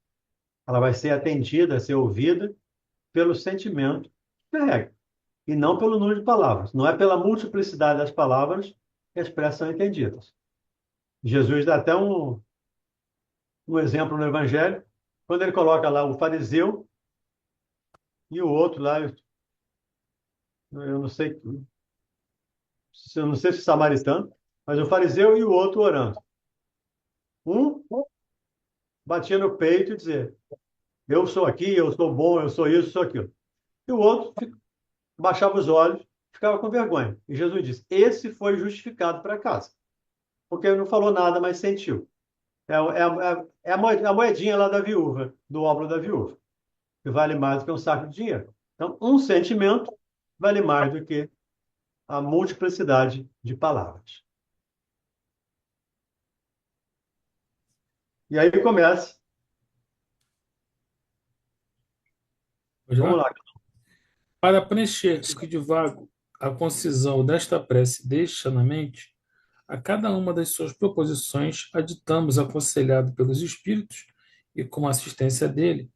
Ela vai ser atendida, ser ouvida pelo sentimento que carrega, e não pelo número de palavras. Não é pela multiplicidade das palavras que as preces são entendidas. Jesus dá até um exemplo no Evangelho, quando ele coloca lá o fariseu e o outro lá, eu não sei se samaritano, mas o fariseu e o outro orando. Um batia no peito e dizia, eu sou aqui, eu sou bom, eu sou isso, eu sou aquilo. E o outro baixava os olhos, ficava com vergonha. E Jesus disse, esse foi justificado para casa, porque ele não falou nada, mas sentiu. É a moedinha lá da viúva, do óbolo da viúva, que vale mais do que um saco de dinheiro. Então, um sentimento vale mais do que a multiplicidade de palavras. E aí começa. Pode Vamos lá? lá. Para preencher o que de vago a concisão desta prece deixa na mente, a cada uma das suas proposições aditamos, aconselhado pelos espíritos e com a assistência dele,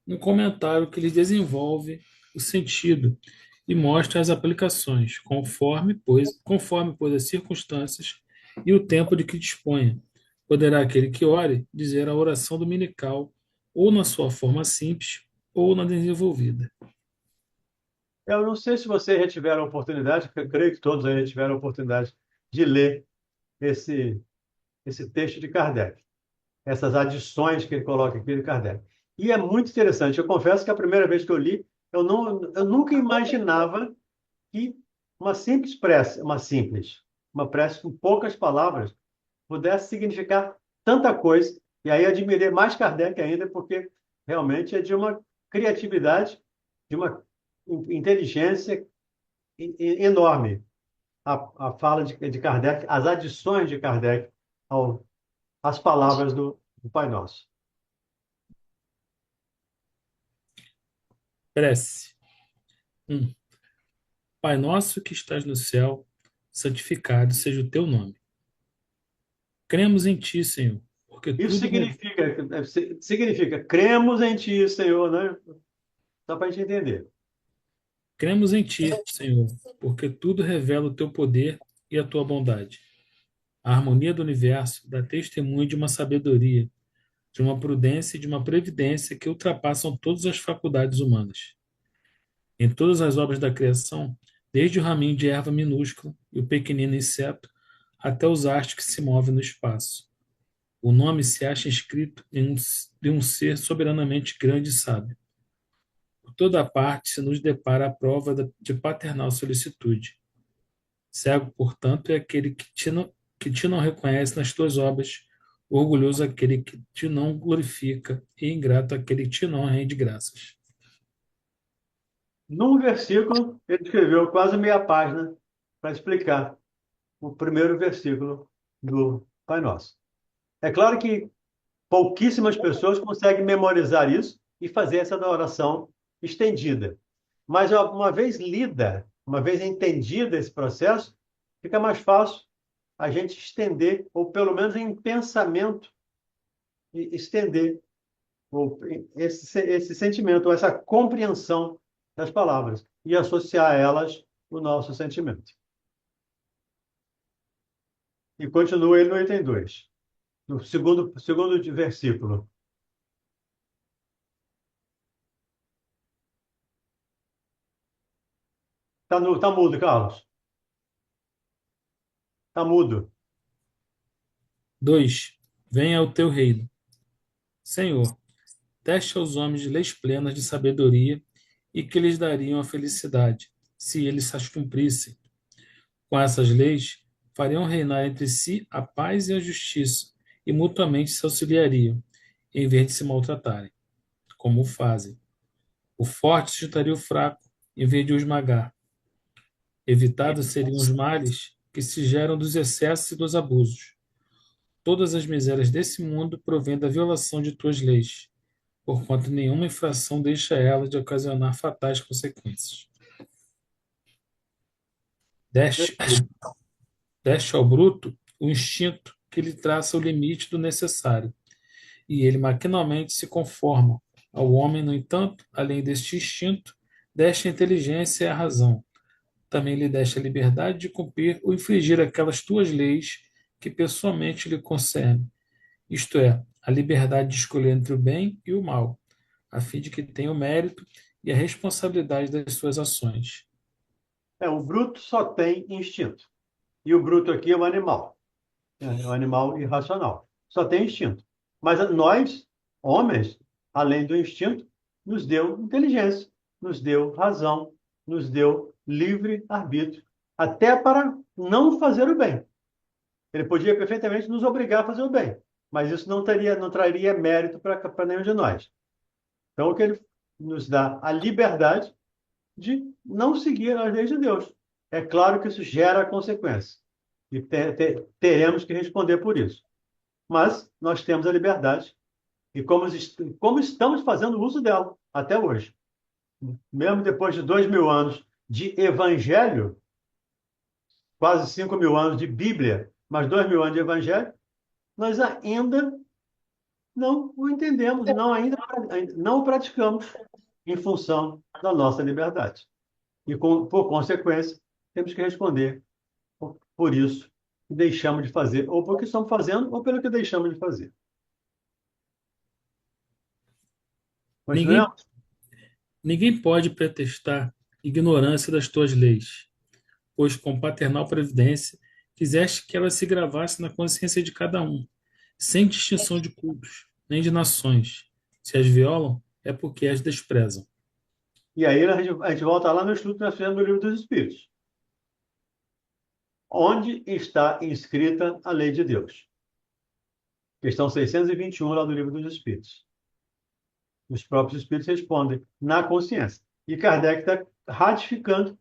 um comentário que lhe desenvolve o sentido e mostra as aplicações, conforme, pois, as circunstâncias e o tempo de que disponha. Poderá aquele que ore dizer a oração dominical, ou na sua forma simples, ou na desenvolvida. Eu não sei se vocês já tiveram a oportunidade, eu creio que todos aí já tiveram a oportunidade de ler esse esse texto de Kardec, essas adições que ele coloca aqui de Kardec. E é muito interessante. Eu confesso que a primeira vez que eu li, eu nunca imaginava que uma prece com poucas palavras, pudesse significar tanta coisa. E aí admirei mais Kardec ainda, porque realmente é de uma criatividade, de uma inteligência enorme. A fala de Kardec, as adições de Kardec às palavras do Pai Nosso. Prece. 1. Pai nosso que estás no céu, santificado seja o teu nome. Cremos em ti, Senhor, porque Isso tudo significa cremos em Ti, Senhor, né? Só para a gente entender. cremos em ti, Senhor, porque tudo revela o teu poder e a tua bondade. A harmonia do universo dá testemunho de uma sabedoria, de uma prudência e de uma previdência que ultrapassam todas as faculdades humanas. Em todas as obras da criação, desde o raminho de erva minúscula e o pequenino inseto, até os astros que se movem no espaço. O nome se acha escrito de um ser soberanamente grande e sábio. Por toda parte se nos depara a prova de paternal solicitude. Cego, portanto, é aquele que te não reconhece nas tuas obras, orgulhoso aquele que te não glorifica e ingrato aquele que te não rende graças. Num versículo, ele escreveu quase meia página para explicar o primeiro versículo do Pai Nosso. É claro que pouquíssimas pessoas conseguem memorizar isso e fazer essa oração estendida. Mas uma vez lida, uma vez entendida esse processo, fica mais fácil a gente estender, ou pelo menos em pensamento, estender esse sentimento, ou essa compreensão das palavras e associar a elas o nosso sentimento. E continua ele no item 2, no segundo versículo. Tá mudo, Carlos. Tá mudo. 2. Venha o teu reino. Senhor, deste aos homens leis plenas de sabedoria e que lhes dariam a felicidade, se eles as cumprissem. Com essas leis, fariam reinar entre si a paz e a justiça, e mutuamente se auxiliariam, em vez de se maltratarem, como o fazem. O forte sustentaria o fraco, em vez de o esmagar. Evitados seriam os males que se geram dos excessos e dos abusos. Todas as misérias desse mundo provêm da violação de tuas leis, porquanto nenhuma infração deixa ela de ocasionar fatais consequências. Deste, deste ao bruto o instinto que lhe traça o limite do necessário, e ele maquinalmente se conforma. Ao homem, no entanto, além deste instinto, deste a inteligência e a razão. Também lhe deste a liberdade de cumprir ou infringir aquelas tuas leis que pessoalmente lhe concernem, isto é, a liberdade de escolher entre o bem e o mal, a fim de que tenha o mérito e a responsabilidade das suas ações. O bruto só tem instinto. E o bruto aqui é o animal. É um animal irracional. Só tem instinto. Mas nós, homens, além do instinto, nos deu inteligência, nos deu razão, nos deu livre arbítrio, até para não fazer o bem. Ele podia perfeitamente nos obrigar a fazer o bem, mas isso não traria mérito para nenhum de nós. Então, o que ele nos dá a liberdade de não seguir as leis de Deus. É claro que isso gera consequências e teremos que responder por isso. Mas nós temos a liberdade e como estamos fazendo uso dela até hoje. Mesmo depois de 2.000 anos de evangelho, quase 5.000 anos de Bíblia, mais 2.000 anos de evangelho, nós ainda não o entendemos, ainda não o praticamos em função da nossa liberdade. E, por consequência, temos que responder por isso que deixamos de fazer, ou porque estamos fazendo, ou pelo que deixamos de fazer. Ninguém, Continuamos? ninguém pode pretextar ignorância das tuas leis, pois com paternal previdência quiseste que ela se gravasse na consciência de cada um, sem distinção de cultos, nem de nações. Se as violam, é porque as desprezam. E aí a gente volta lá no estudo que nós fizemos do Livro dos Espíritos. Onde está inscrita a lei de Deus? Questão 621 lá do Livro dos Espíritos. Os próprios Espíritos respondem na consciência. E Kardec está ratificando,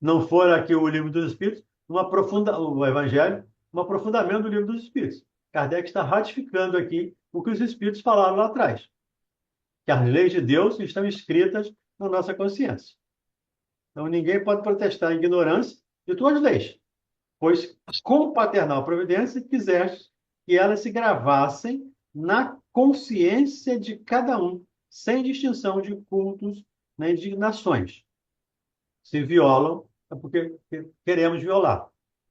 não for aqui o Livro dos Espíritos, o Evangelho, um aprofundamento do Livro dos Espíritos. Kardec está ratificando aqui o que os Espíritos falaram lá atrás. Que as leis de Deus estão escritas na nossa consciência. Então, ninguém pode protestar a ignorância de tuas leis, pois, com paternal providência, quiseste que elas se gravassem na consciência de cada um, sem distinção de cultos nem de nações. Se violam, é porque queremos violar,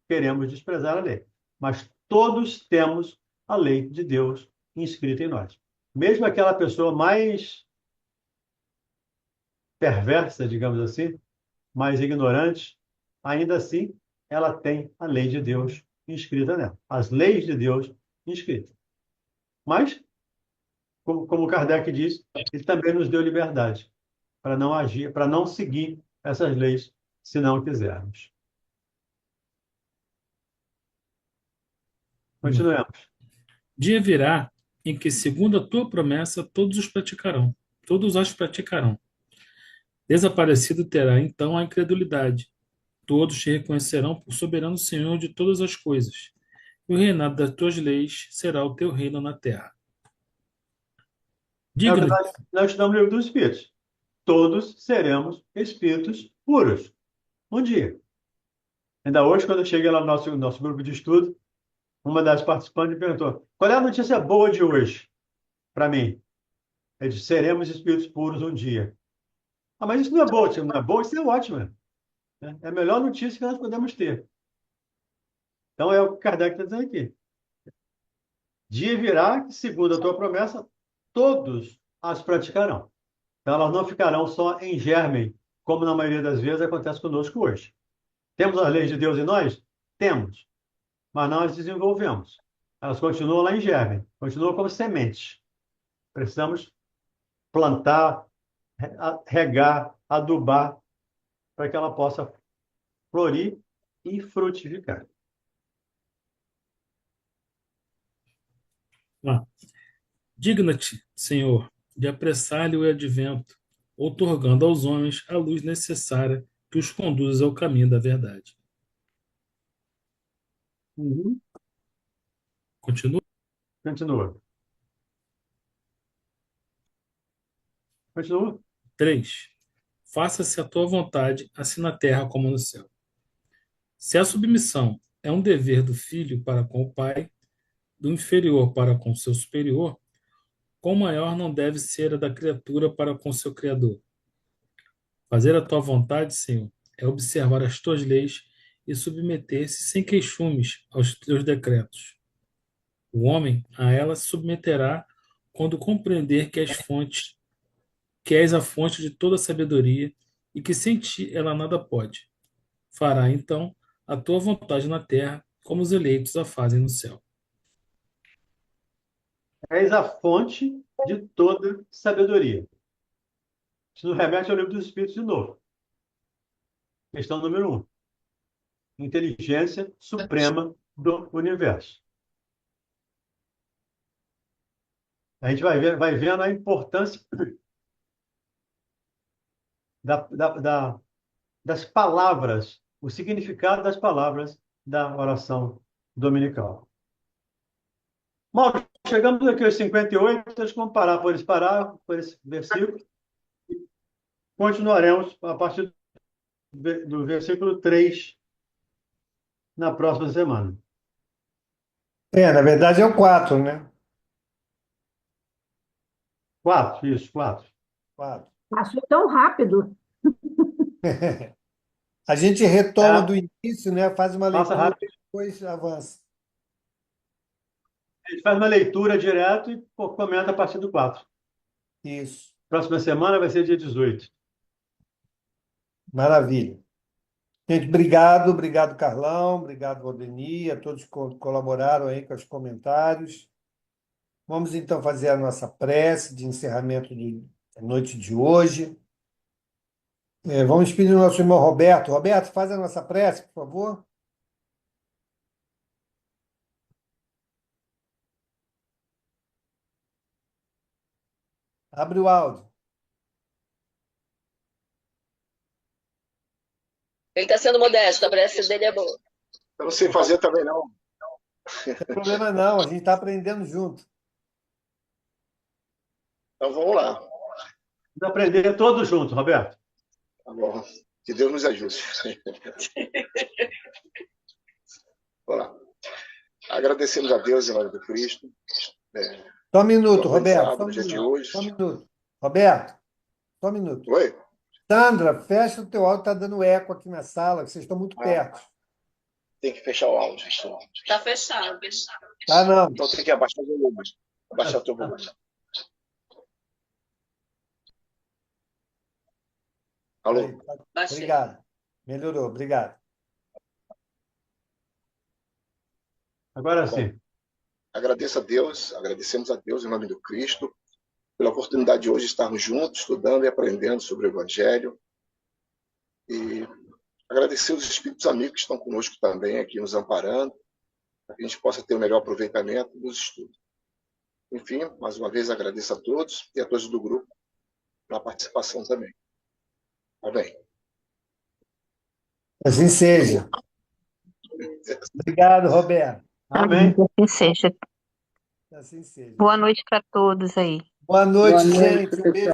queremos desprezar a lei. Mas todos temos a lei de Deus inscrita em nós. Mesmo aquela pessoa mais perversa, digamos assim, mais ignorante, ainda assim, ela tem a lei de Deus inscrita nela. As leis de Deus inscritas. Mas, como Kardec diz, ele também nos deu liberdade para não agir, para não seguir essas leis, se não quisermos. Continuemos. Dia virá em que, segundo a tua promessa, todos as praticarão. Desaparecido terá então a incredulidade. Todos te reconhecerão por soberano Senhor de todas as coisas. E o reinado das tuas leis será o teu reino na terra. É o que Diga-lhe, nós estudamos no Livro dos Espíritos. Todos seremos espíritos puros. Um dia. Ainda hoje, quando eu cheguei lá no nosso grupo de estudo, uma das participantes me perguntou: qual é a notícia boa de hoje para mim? Eu disse: seremos espíritos puros um dia. Ah, mas isso não é bom, tio, não é bom, isso é ótimo. Né? É a melhor notícia que nós podemos ter. Então é o que Kardec está dizendo aqui. Dia virá que, segundo a tua promessa, todos as praticarão. Então elas não ficarão só em germen, como na maioria das vezes acontece conosco hoje. Temos as leis de Deus em nós? Temos. Mas não as desenvolvemos. Elas continuam lá em germe, continuam como sementes. Precisamos plantar, regar, adubar, para que ela possa florir e frutificar. digna-te, Senhor, de apressar-lhe o advento, outorgando aos homens a luz necessária que os conduz ao caminho da verdade. Uhum. Continua. Continua. Continua. 3. Faça-se a tua vontade, assim na terra como no céu. Se a submissão é um dever do filho para com o pai, do inferior para com seu superior, quão maior não deve ser a da criatura para com seu Criador. Fazer a tua vontade, Senhor, é observar as tuas leis e submeter-se sem queixumes aos teus decretos. O homem a ela se submeterá quando compreender que és a fonte de toda sabedoria e que sem ti ela nada pode. Fará então a tua vontade na terra, como os eleitos a fazem no céu. És a fonte de toda sabedoria. Isso nos remete ao Livro dos Espíritos de novo. Questão número 1. Inteligência suprema do universo. A gente vai vendo a importância das palavras, o significado das palavras da oração dominical. Mal, chegamos aqui aos 58, deixa eu comparar por esse versículo. Continuaremos a partir do versículo 3 na próxima semana. Na verdade é o 4, né? 4, isso, 4. 4. Passou tão rápido. A gente retoma do início, né? Faz uma Passa leitura rápido. e depois avança. A gente faz uma leitura direto e comenta a partir do 4. Isso. Próxima semana vai ser dia 18. Maravilha. Gente, obrigado, obrigado, Carlão, obrigado, Valdeni, a todos que colaboraram aí com os comentários. Vamos então fazer a nossa prece de encerramento da noite de hoje. Vamos pedir ao nosso irmão Roberto. Roberto, faz a nossa prece, por favor. Abre o áudio. Ele está sendo modesto, a prece dele é boa. Eu não sei fazer também, não. Não tem problema não, a gente está aprendendo junto. Então vamos lá. Vamos aprender todos juntos, Roberto. Tá bom. Que Deus nos ajude. Vamos lá. Agradecemos a Deus em nome do Cristo. Só um minuto, Pelo Roberto. aprendizado Só um do dia de minuto. hoje. Só um minuto. Roberto, só um minuto. Oi? Sandra, fecha o teu áudio, está dando eco aqui na sala, que vocês estão muito perto. Tem que fechar o áudio. Está fechado. Tá, não. Então tem que abaixar o volume. Abaixar o teu volume. Alô? Aí, tá. Baixei. Obrigado. Melhorou, obrigado. Agora sim. Agradeço a Deus, agradecemos a Deus em nome do Cristo, pela oportunidade de hoje estarmos juntos, estudando e aprendendo sobre o Evangelho. E agradecer os espíritos amigos que estão conosco também aqui nos amparando, para que a gente possa ter o melhor aproveitamento dos estudos. Enfim, mais uma vez agradeço a todos e a todos do grupo pela participação também. Amém. Assim seja. Obrigado, Roberto. Amém. Que seja. Assim seja. Boa noite para todos aí. Boa noite, Boa noite, gente. Um beijo.